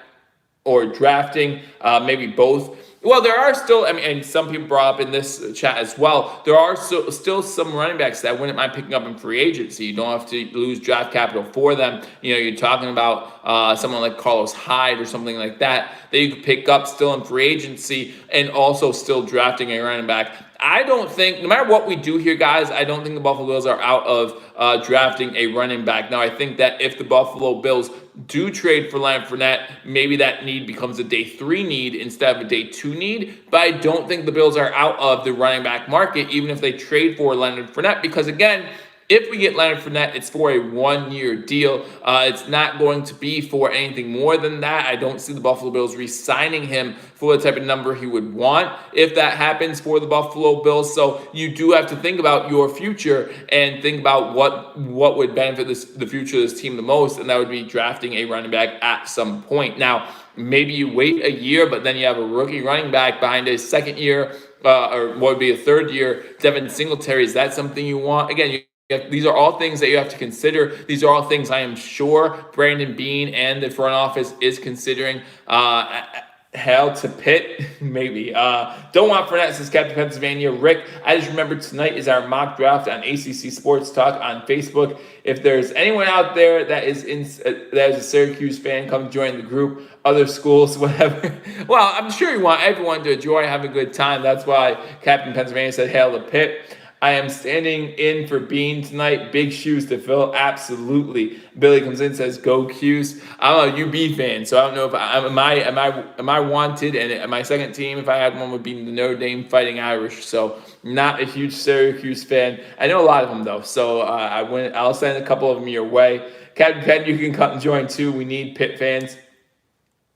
A: or drafting, maybe both? Well, there are still, and some people brought up in this chat as well, there are still some running backs that I wouldn't mind picking up in free agency. You don't have to lose draft capital for them. You're talking about someone like Carlos Hyde or something like that you could pick up still in free agency and also still drafting a running back. I don't think, no matter what we do here, guys, I don't think the Buffalo Bills are out of drafting a running back. Now, I think that if the Buffalo Bills do trade for Leonard Fournette, maybe that need becomes a day 3 need instead of a day 2 need. But I don't think the Bills are out of the running back market, even if they trade for Leonard Fournette, because again, if we get Leonard Fournette, it's for a 1-year deal. It's not going to be for anything more than that. I don't see the Buffalo Bills re-signing him for the type of number he would want if that happens for the Buffalo Bills. So you do have to think about your future and think about what would benefit the future of this team the most, and that would be drafting a running back at some point. Now, maybe you wait a year, but then you have a rookie running back behind a second year, or what would be a third year, Devin Singletary. Is that something you want? Again, these are all things that you have to consider. These are all things I am sure Brandon Beane and the front office is considering. Hell to Pitt, maybe. Don't want Fournette, says Captain Pennsylvania. Rick, I just remembered tonight is our mock draft on ACC Sports Talk on Facebook. If there's anyone out there that is a Syracuse fan, come join the group. Other schools, whatever. Well, I'm sure you want everyone to enjoy, have a good time. That's why Captain Pennsylvania said hail to Pitt. I am standing in for Bean tonight. Big shoes to fill. Absolutely. Billy comes in and says, "Go Qs." I'm a UB fan, so I don't know if am I wanted. And my second team, if I had one, would be the Notre Dame Fighting Irish. So not a huge Syracuse fan. I know a lot of them though, so I'll send a couple of them your way. Captain Penn, you can come and join too. We need Pitt fans.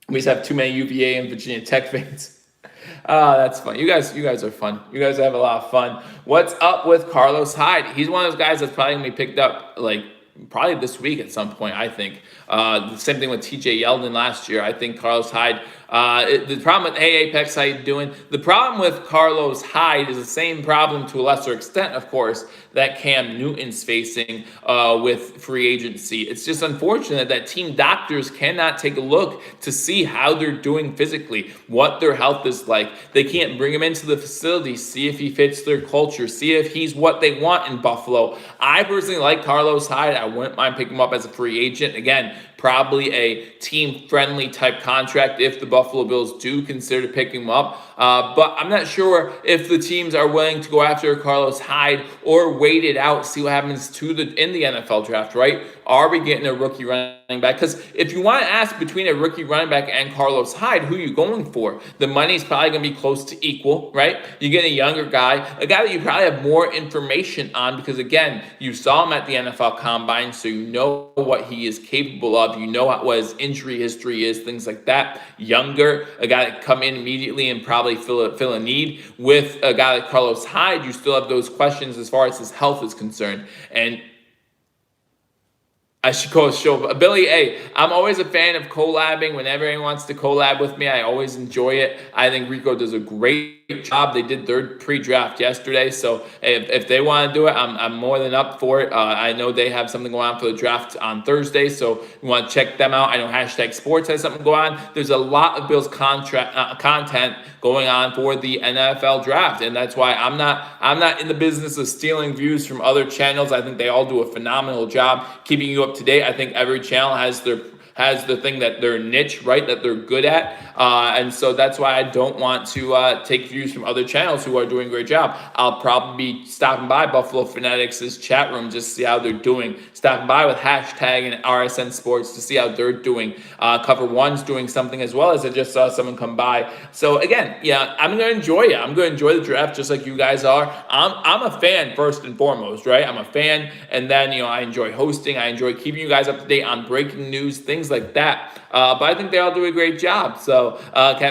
A: We just have too many UVA and Virginia Tech fans. That's fun. You guys are fun. You guys have a lot of fun. What's up with Carlos Hyde? He's one of those guys that's probably going to be picked up probably this week at some point, I think. The same thing with TJ Yeldon last year. I think Carlos Hyde, the problem with, hey, Apex, how you doing? The problem with Carlos Hyde is the same problem to a lesser extent, of course, that Cam Newton's facing with free agency. It's just unfortunate that team doctors cannot take a look to see how they're doing physically, what their health is like. They can't bring him into the facility, see if he fits their culture, see if he's what they want in Buffalo. I personally like Carlos Hyde. I wouldn't mind picking him up as a free agent. Again, probably a team-friendly type contract if the Buffalo Bills do consider picking him up. But I'm not sure if the teams are willing to go after Carlos Hyde or wait it out, see what happens in the NFL draft, right? Are we getting a rookie running back? Because if you want to ask between a rookie running back and Carlos Hyde, who are you going for? The money's probably going to be close to equal, right? You get a younger guy, a guy that you probably have more information on because, again, you saw him at the NFL Combine, so you know what he is capable of. You know what his injury history is, things like that. Younger, a guy that come in immediately and probably fill a need. With a guy like Carlos Hyde, you still have those questions as far as his health is concerned. And I should go show Billy. Hey, I'm always a fan of collabing. Whenever anyone wants to collab with me, I always enjoy it. I think Rico does a great job. They did their pre-draft yesterday, so if they want to do it, I'm more than up for it. I know they have something going on for the draft on Thursday, so you want to check them out. I know Hashtag Sports has something going on. There's a lot of Bills content going on for the NFL draft, and that's why I'm not in the business of stealing views from other channels. I think they all do a phenomenal job keeping you up to date. I think every channel has the thing that their niche, right, that they're good at. And so that's why I don't want to take views from other channels who are doing a great job. I'll probably be stopping by Buffalo Fanatics' chat room just to see how they're doing. Stopping by with Hashtag and RSN Sports to see how they're doing. Cover One's doing something as well, as I just saw someone come by. So again, yeah, I'm going to enjoy it. I'm going to enjoy the draft just like you guys are. I'm a fan first and foremost, right? I'm a fan, and then, I enjoy hosting. I enjoy keeping you guys up to date on breaking news, things like that. But I think they all do a great job. So So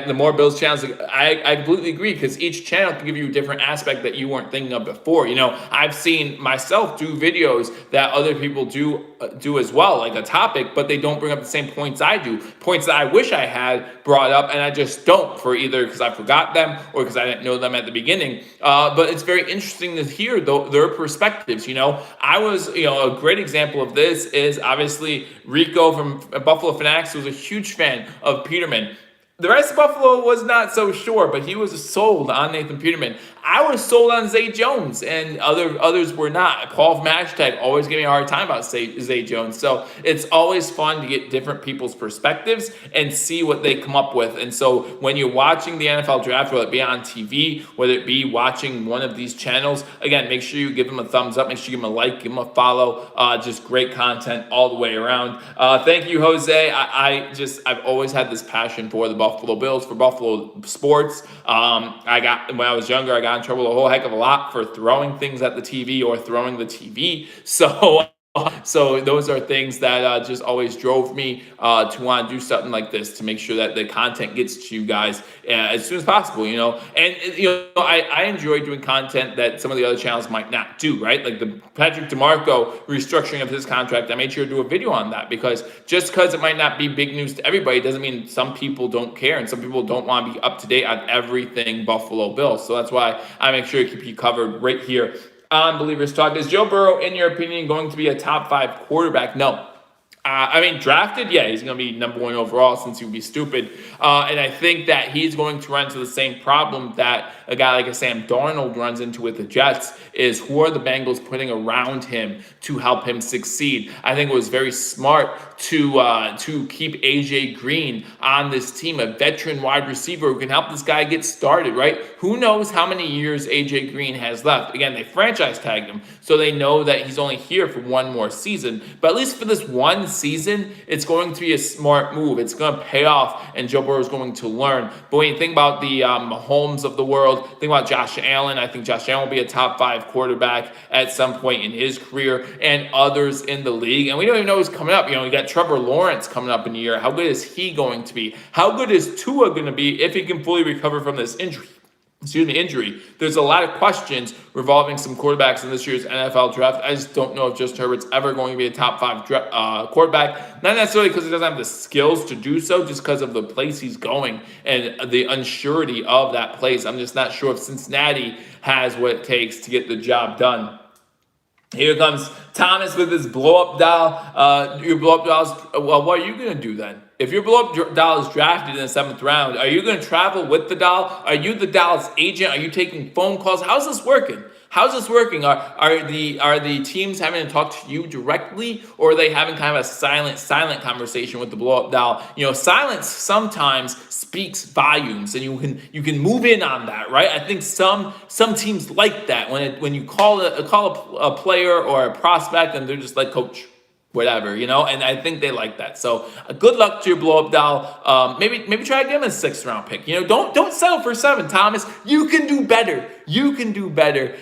A: the more Bills channels, I completely agree, because each channel can give you a different aspect that you weren't thinking of before. I've seen myself do videos that other people do as well, like a topic, but they don't bring up the same points I do, points that I wish I had brought up, and I just don't, for either because I forgot them or because I didn't know them at the beginning. But it's very interesting to hear their perspectives. I was, a great example of this is obviously Rico from Buffalo Fanatics was a huge fan of Peterman. The rest of Buffalo was not so sure, but he was sold on Nathan Peterman. I was sold on Zay Jones, and others were not. Paul from Hashtag always gave me a hard time about Zay Jones. So it's always fun to get different people's perspectives and see what they come up with. And so when you're watching the NFL draft, whether it be on TV, whether it be watching one of these channels, again, make sure you give them a thumbs up, make sure you give them a like, give them a follow. Just great content all the way around. Thank you, Jose. I've always had this passion for the Buffalo Bills, for Buffalo sports. When I was younger, I got in trouble a whole heck of a lot for throwing things at the TV or throwing the TV. So those are things that just always drove me to want to do something like this, to make sure that the content gets to you guys as soon as possible, And, I enjoy doing content that some of the other channels might not do, right? Like the Patrick DeMarco restructuring of his contract. I made sure to do a video on that, because just because it might not be big news to everybody doesn't mean some people don't care, and some people don't want to be up to date on everything Buffalo Bills. So that's why I make sure to keep you covered right here on Believers Talk. Is Joe Burrow, in your opinion, going to be a top 5 quarterback? No. Drafted, yeah, he's going to be number 1 overall, since he would be stupid. And I think that he's going to run into the same problem that a guy like a Sam Darnold runs into with the Jets, is who are the Bengals putting around him to help him succeed. I think it was very smart to keep A.J. Green on this team, a veteran wide receiver who can help this guy get started, right? Who knows how many years A.J. Green has left? Again, they franchise tagged him, so they know that he's only here for one more season. But at least for this one season, it's going to be a smart move. It's going to pay off, and Joe Burrow is going to learn. But when you think about the Mahomes of the world, think about Josh Allen. I think Josh Allen will be a top 5 quarterback at some point in his career, and others in the league. And we don't even know who's coming up. You got Trevor Lawrence coming up in a year. How good is he going to be? How good is Tua going to be if he can fully recover from this injury? There's a lot of questions revolving some quarterbacks in this year's NFL draft. I just don't know if Justin Herbert's ever going to be a top 5 quarterback. Not necessarily because he doesn't have the skills to do so, just because of the place he's going and the unsurety of that place. I'm just not sure if Cincinnati has what it takes to get the job done. Here comes Thomas with his blow-up doll. Your blow-up dolls, well, what are you going to do then? If your blow-up doll is drafted in the 7th round, are you going to travel with the doll? Are you the doll's agent? Are you taking phone calls? How's this working? Are the teams having to talk to you directly, or are they having kind of a silent conversation with the blow-up doll? Silence sometimes speaks volumes, and you can move in on that, right? I think some teams like that when you call a player or a prospect, and they're just like, coach, whatever, and I think they like that. So good luck to your blow-up doll. Maybe try to give him a 6th round pick. Don't settle for 7, Thomas. You can do better.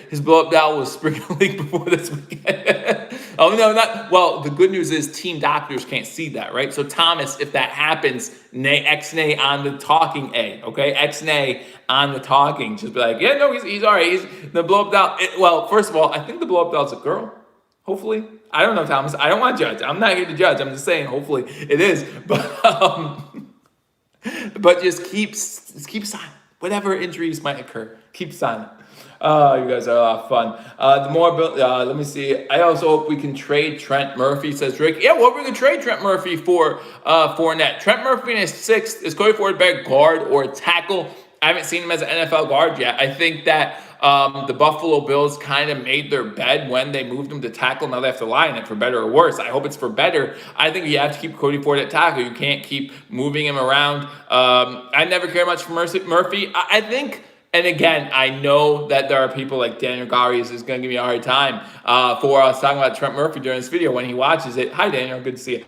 A: His blow-up doll was sprinkling before this weekend. Oh, no, not. Well, the good news is team doctors can't see that, right? So Thomas, if that happens, X-nay on the talking A, okay? X-nay on the talking. Just be like, yeah, no, he's all right. He's the blow-up doll. Well, first of all, I think the blow-up doll's a girl. Hopefully. I don't know, Thomas. I don't want to judge. I'm not here to judge. I'm just saying, hopefully it is. But just keep silent. Whatever injuries might occur, keep silent. You guys are a lot of fun. Let me see. I also hope we can trade Trent Murphy, says Rick. Yeah, well, we're going to trade Trent Murphy for Fournette. Trent Murphy in his 6th. Is Cody Ford better guard or tackle? I haven't seen him as an NFL guard yet. I think that the Buffalo Bills kind of made their bed when they moved him to tackle. Now they have to lie in it, for better or worse. I hope it's for better. I think you have to keep Cody Ford at tackle. You can't keep moving him around. I never care much for Murphy. I think, and again, I know that there are people like Daniel Gary is going to give me a hard time for us talking about Trent Murphy during this video when he watches it. Hi, Daniel. Good to see you.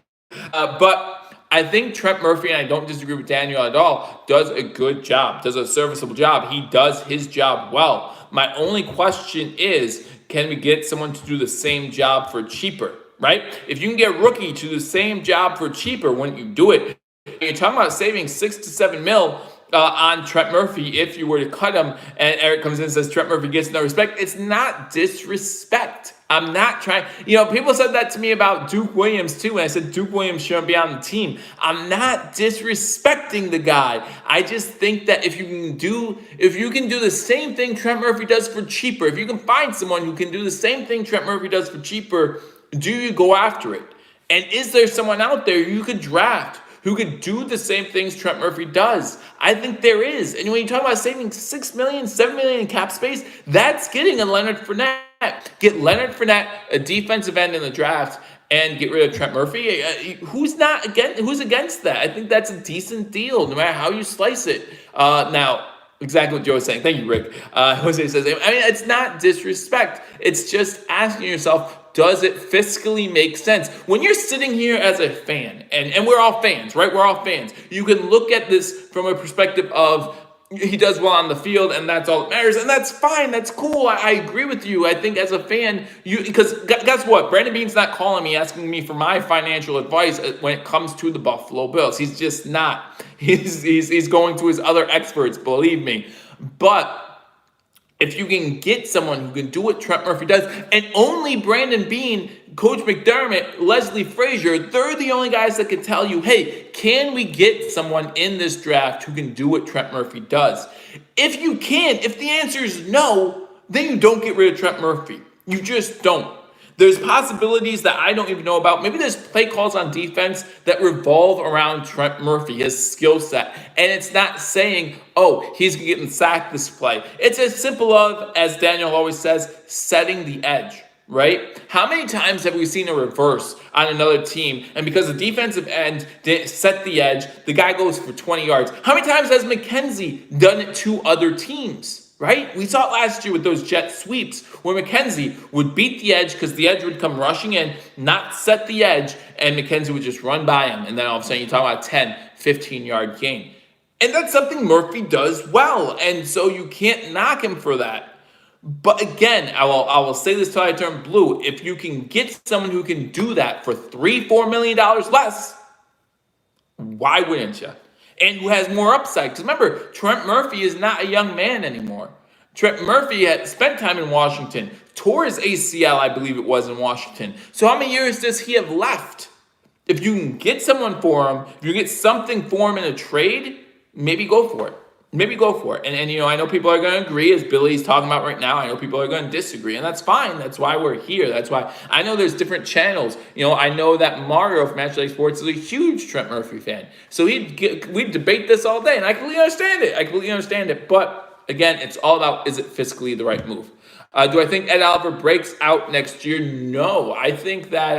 A: But I think Trent Murphy, and I don't disagree with Daniel at all, does a good job, does a serviceable job. He does his job well. My only question is, can we get someone to do the same job for cheaper, right? If you can get a rookie to do the same job for cheaper, wouldn't you do it? you're talking about saving 6 to 7 mil on Trent Murphy if you were to cut him, and Eric comes in and says Trent Murphy gets no respect. It's not disrespect. I'm not trying. People said that to me about Duke Williams too, and I said Duke Williams shouldn't be on the team. I'm not disrespecting the guy. I just think that if you can do the same thing Trent Murphy does for cheaper, if you can find someone who can do the same thing Trent Murphy does for cheaper, do you go after it? And is there someone out there you could draft who could do the same things Trent Murphy does? I think there is. And when you talk about saving $6 million, $7 million in cap space, that's getting a Leonard Fournette. Get Leonard Fournette, a defensive end in the draft, and get rid of Trent Murphy. Who's against that? I think that's a decent deal, no matter how you slice it. Now, exactly what Joe was saying. Thank you, Rick. Jose says, it's not disrespect. It's just asking yourself, does it fiscally make sense? When you're sitting here as a fan, and we're all fans, right? We're all fans. You can look at this from a perspective of he does well on the field, and that's all that matters, and that's fine. That's cool. I agree with you. I think as a fan, because guess what? Brandon Beane's not calling me, asking me for my financial advice when it comes to the Buffalo Bills. He's just not. He's going to his other experts, believe me. But if you can get someone who can do what Trent Murphy does, and only Brandon Beane, Coach McDermott, Leslie Frazier, they're the only guys that can tell you, hey, can we get someone in this draft who can do what Trent Murphy does? If you can't, if the answer is no, then you don't get rid of Trent Murphy. You just don't. There's possibilities that I don't even know about. Maybe there's play calls on defense that revolve around Trent Murphy, his skill set. And it's not saying, oh, he's getting sacked this play. It's as simple as Daniel always says, setting the edge, right? How many times have we seen a reverse on another team, and because the defensive end didn't set the edge, the guy goes for 20 yards? How many times has McKenzie done it to other teams? Right? We saw it last year with those jet sweeps where McKenzie would beat the edge because the edge would come rushing in, not set the edge, and McKenzie would just run by him. And then all of a sudden you're talking about a 10, 15-yard gain. And that's something Murphy does well. And so you can't knock him for that. But again, I will say this till I turn blue. If you can get someone who can do that for $3-4 million less, why wouldn't you? And who has more upside. Because remember, Trent Murphy is not a young man anymore. Trent Murphy had spent time in Washington, tore his ACL, I believe it was, in Washington. So how many years does he have left? If you can get someone for him, if you get something for him in a trade, maybe go for it. Maybe go for it. And I know people are going to agree, as Billy's talking about right now. I know people are going to disagree, and that's fine. That's why we're here. That's why I know there's different channels. I know that Mario from Match Like Sports is a huge Trent Murphy fan. So we'd debate this all day, and I completely understand it. But again, it's all about, is it fiscally the right move? Do I think Ed Oliver breaks out next year? No. I think that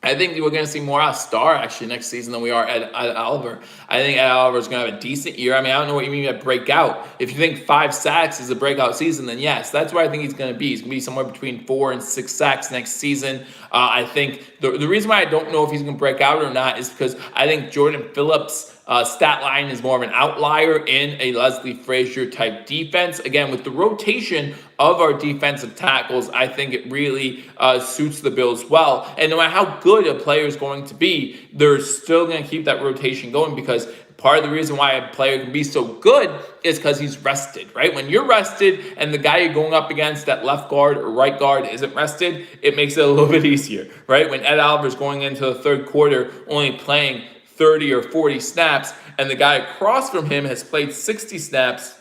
A: I think we're going to see more out of Star actually next season than we are Ed Oliver. I think Ed Oliver is going to have a decent year. I don't know what you mean by breakout. If you think 5 sacks is a breakout season, then yes, that's where I think he's going to be. He's going to be somewhere between 4 and 6 sacks next season. I think the reason why I don't know if he's going to break out or not is because I think Jordan Phillips' stat line is more of an outlier in a Leslie Frazier type defense. Again, with the rotation of our defensive tackles, I think it really suits the Bills well. And no matter how good a player is going to be, they're still going to keep that rotation going, because part of the reason why a player can be so good is because he's rested, right? When you're rested and the guy you're going up against at left guard or right guard isn't rested, it makes it a little bit easier, right? When Ed Oliver's going into the third quarter only playing 30 or 40 snaps, and the guy across from him has played 60 snaps,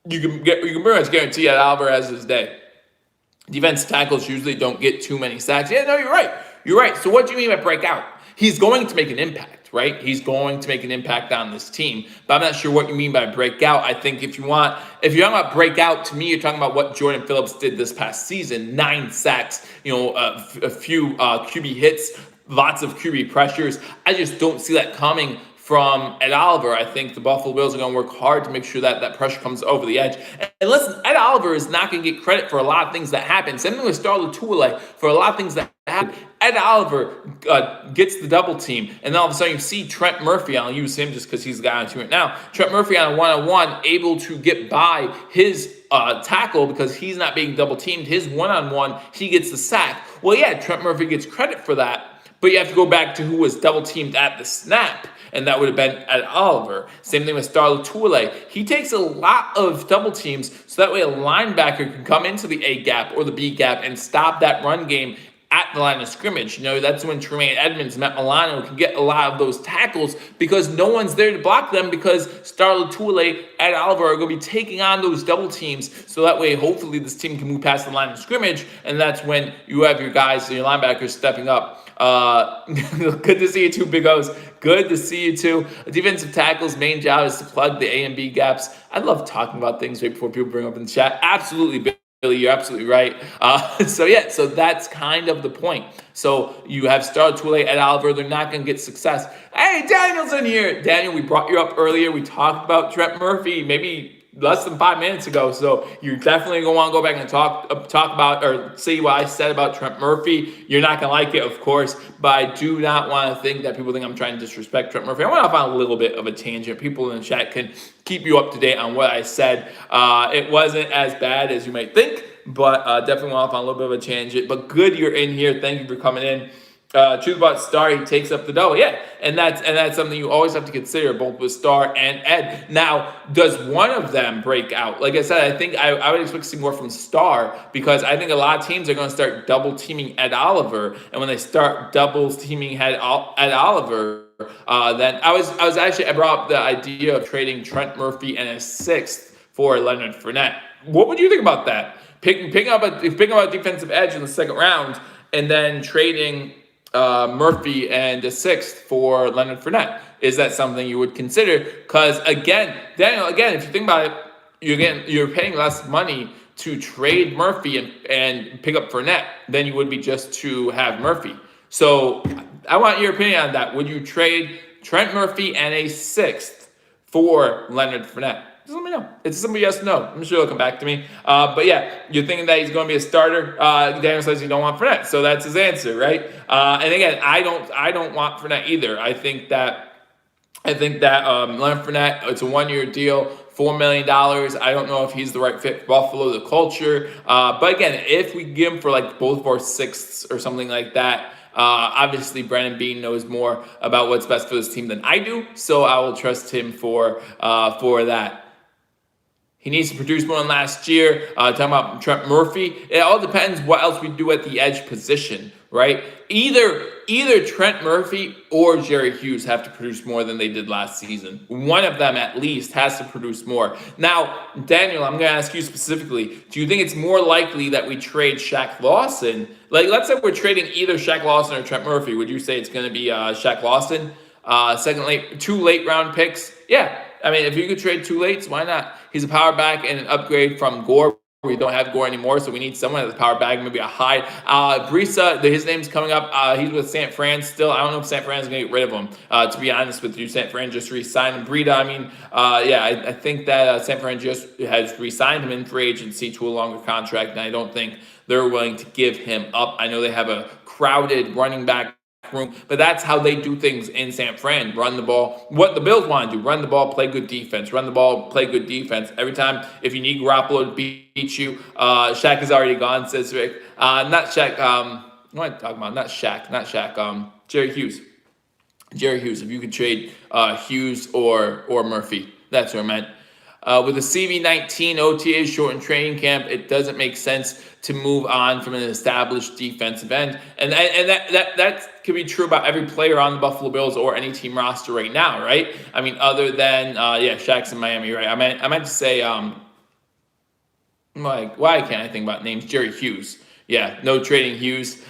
A: you can pretty much guarantee Ed Oliver has his day. Defense tackles usually don't get too many sacks. Yeah, no, you're right. You're right. So what do you mean by breakout? He's going to make an impact, right? He's going to make an impact on this team. But I'm not sure what you mean by breakout. I think if you're talking about breakout, to me, you're talking about what Jordan Phillips did this past season. 9 sacks, a few QB hits, lots of QB pressures. I just don't see that coming from Ed Oliver. I think the Buffalo Bills are going to work hard to make sure that pressure comes over the edge. And listen, Ed Oliver is not going to get credit for a lot of things that happen. Same thing with Star Latuile, for a lot of things that happen. Ed Oliver gets the double team, and then all of a sudden you see Trent Murphy, I'll use him just because he's the guy on team right now, Trent Murphy on a one-on-one, able to get by his tackle because he's not being double teamed. His one-on-one, he gets the sack. Well, yeah, Trent Murphy gets credit for that. But you have to go back to who was double teamed at the snap, and that would have been Ed Oliver. Same thing with Star Lotulelei. He takes a lot of double teams, so that way a linebacker can come into the A gap or the B gap and stop that run game at the line of scrimmage. That's when Tremaine Edmonds, Matt Milano can get a lot of those tackles because no one's there to block them because Star Lotulelei and Oliver are going to be taking on those double teams. So that way, hopefully, this team can move past the line of scrimmage, and that's when you have your guys, your linebackers stepping up. Good to see you too, Big O's. Good to see you too. Defensive tackle's main job is to plug the A and B gaps. I love talking about things right before people bring up in the chat. Absolutely, Billy, you're absolutely right. So that's kind of the point. So you have Star Lotulelei and Oliver. They're not going to get success. Hey, Daniel's in here. Daniel, we brought you up earlier. We talked about Trent Murphy maybe less than 5 minutes ago. So you're definitely going to want to go back and talk about or see what I said about Trent Murphy. You're not going to like it, of course, but I do not want to think that people think I'm trying to disrespect Trent Murphy. I want to find a little bit of a tangent. People in the chat can keep you up to date on what I said. It wasn't as bad as you might think, but definitely want to find a little bit of a tangent. But good you're in here. Thank you for coming in. Truth about Star, he takes up the double. Yeah, and that's something you always have to consider, both with Star and Ed. Now, does one of them break out? Like I said, I think I would expect to see more from Star because I think a lot of teams are going to start double teaming Ed Oliver, and when they start double teaming Ed Oliver, then I brought up the idea of trading Trent Murphy and a sixth for Leonard Fournette. What would you think about that? Picking up a defensive edge in the second round and then trading Murphy and a sixth for Leonard Fournette. Is that something you would consider? Because Daniel, if you think about it, you're paying less money to trade Murphy and pick up Fournette than you would be just to have Murphy. So I want your opinion on that. Would you trade Trent Murphy and a sixth for Leonard Fournette? Just let me know. It's a simple yes or no. I'm sure he'll come back to me. But yeah, you're thinking that he's going to be a starter. Daniel says you don't want Fournette, so that's his answer, right? And again, I don't want Fournette either. I think that Leonard Fournette, it's a 1-year deal, $4 million. I don't know if he's the right fit for Buffalo, the culture. But again, if we give him for like both of our sixths or something like that, obviously Brandon Beane knows more about what's best for this team than I do, so I will trust him for that. He needs to produce more than last year. Talking about Trent Murphy, it all depends what else we do at the edge position, right? Either Trent Murphy or Jerry Hughes have to produce more than they did last season. One of them at least has to produce more. Now, Daniel, I'm going to ask you specifically, do you think it's more likely that we trade Shaq Lawson? Like, let's say we're trading either Shaq Lawson or Trent Murphy. Would you say it's going to be Shaq Lawson? Two late round picks? Yeah. I mean, if you could trade 2 lates, why not? He's a power back and an upgrade from Gore. We don't have Gore anymore, so we need someone that's a power back, maybe a high. Brisa, his name's coming up. He's with San Fran still. I don't know if San Fran's going to get rid of him. To be honest with you, San Fran just re-signed him. Breida, I think that San Fran just has re-signed him in free agency to a longer contract, and I don't think they're willing to give him up. I know they have a crowded running back room, but that's how they do things in San Fran. Run the ball. What the Bills want to do: run the ball, play good defense. Run the ball, play good defense. Every time, if you need Garoppolo to beat you, Shaq is already gone, says Rick. Not Shaq. What am I talking about? Not Shaq. Jerry Hughes. Jerry Hughes. If you could trade Hughes or Murphy, that's what I meant. With the CV-19 OTA shortened training camp, it doesn't make sense to move on from an established defensive end. And that could be true about every player on the Buffalo Bills or any team roster right now, right? I mean, other than, Shaq's in Miami, right? I meant to say, why can't I think about names? Jerry Hughes. Yeah, no trading Hughes.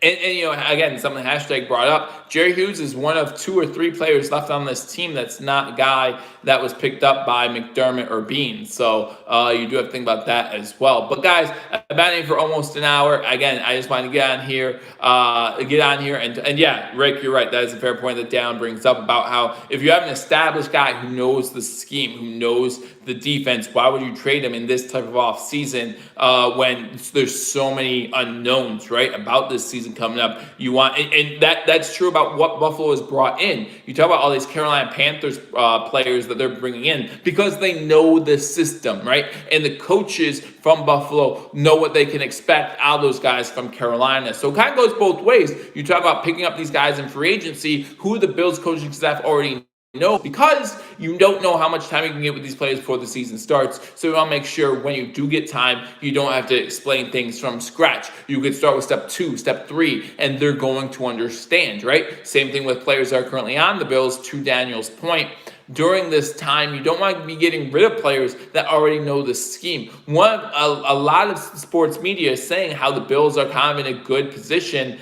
A: Again, something hashtag brought up, Jerry Hughes is one of 2 or 3 players left on this team that's not a guy that was picked up by McDermott or Bean. So you do have to think about that as well. But guys, I've been in for almost an hour. Again, I just wanted to get on here and yeah, Rick, you're right. That is a fair point that Dan brings up about how if you have an established guy who knows the scheme, who knows the defense, why would you trade him in this type of off season when there's so many unknowns, right, about this season season coming up. You want, and that's true about what Buffalo has brought in. You talk about all these Carolina Panthers players that they're bringing in because they know the system, right? And the coaches from Buffalo know what they can expect out of those guys from Carolina. So it kind of goes both ways. You talk about picking up these guys in free agency, who the Bills coaching staff already know, because you don't know how much time you can get with these players before the season starts. So you want to make sure when you do get time, you don't have to explain things from scratch. You could start with step 2, step 3, and they're going to understand, right? Same thing with players that are currently on the Bills. To Daniel's point, during this time, you don't want to be getting rid of players that already know the scheme. A lot of sports media is saying how the Bills are kind of in a good position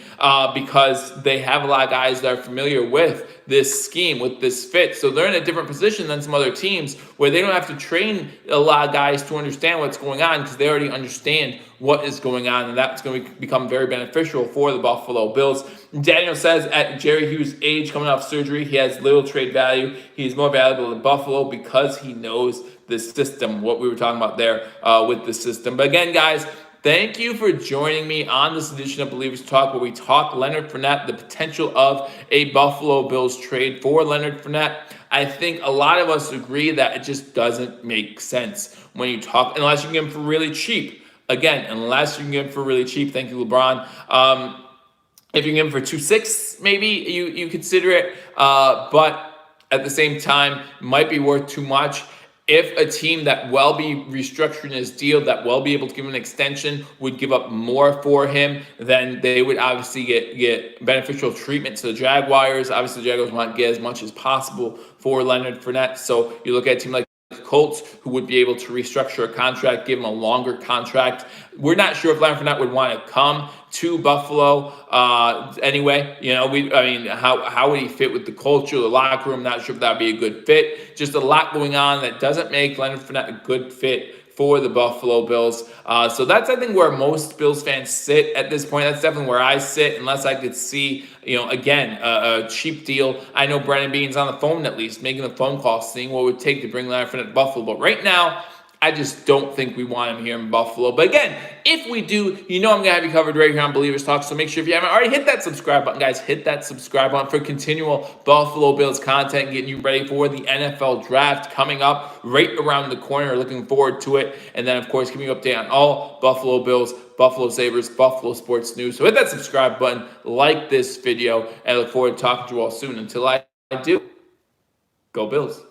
A: because they have a lot of guys that are familiar with this scheme, with this fit. So they're in a different position than some other teams where they don't have to train a lot of guys to understand what's going on because they already understand what is going on, and that's going to become very beneficial for the Buffalo Bills. Daniel says at Jerry Hughes' age, coming off surgery, he has little trade value. He's more valuable to Buffalo because he knows the system, what we were talking about there with the system. But again, guys, thank you for joining me on this edition of Believers Talk, where we talk Leonard Fournette, the potential of a Buffalo Bills trade for Leonard Fournette. I think a lot of us agree that it just doesn't make sense when you talk, unless you can get him for really cheap. Again, unless you can get him for really cheap. Thank you, LeBron. If you can get him for 2.6, maybe you consider it. But at the same time, might be worth too much. If a team that will be restructuring his deal, that will be able to give him an extension, would give up more for him, then they would obviously get beneficial treatment to the Jaguars. Obviously, the Jaguars want to get as much as possible for Leonard Fournette. So you look at a team like Colts, who would be able to restructure a contract, give him a longer contract. We're not sure if Leonard Fournette would want to come to Buffalo anyway. How would he fit with the culture, the locker room? Not sure if that would be a good fit. Just a lot going on that doesn't make Leonard Fournette a good fit for the Buffalo Bills. So that's, I think, where most Bills fans sit at this point. That's definitely where I sit, unless I could see, again, a cheap deal. I know Brandon Beane's on the phone, at least, making the phone call, seeing what it would take to bring Leonard Fournette to Buffalo. But right now, I just don't think we want him here in Buffalo. But again, if we do, I'm going to have you covered right here on Believers Talk. So make sure if you haven't already, hit that subscribe button, guys. Hit that subscribe button for continual Buffalo Bills content, getting you ready for the NFL draft coming up right around the corner. Looking forward to it. And then, of course, giving you an update on all Buffalo Bills, Buffalo Sabres, Buffalo sports news. So hit that subscribe button, like this video, and I look forward to talking to you all soon. Until I do, go Bills.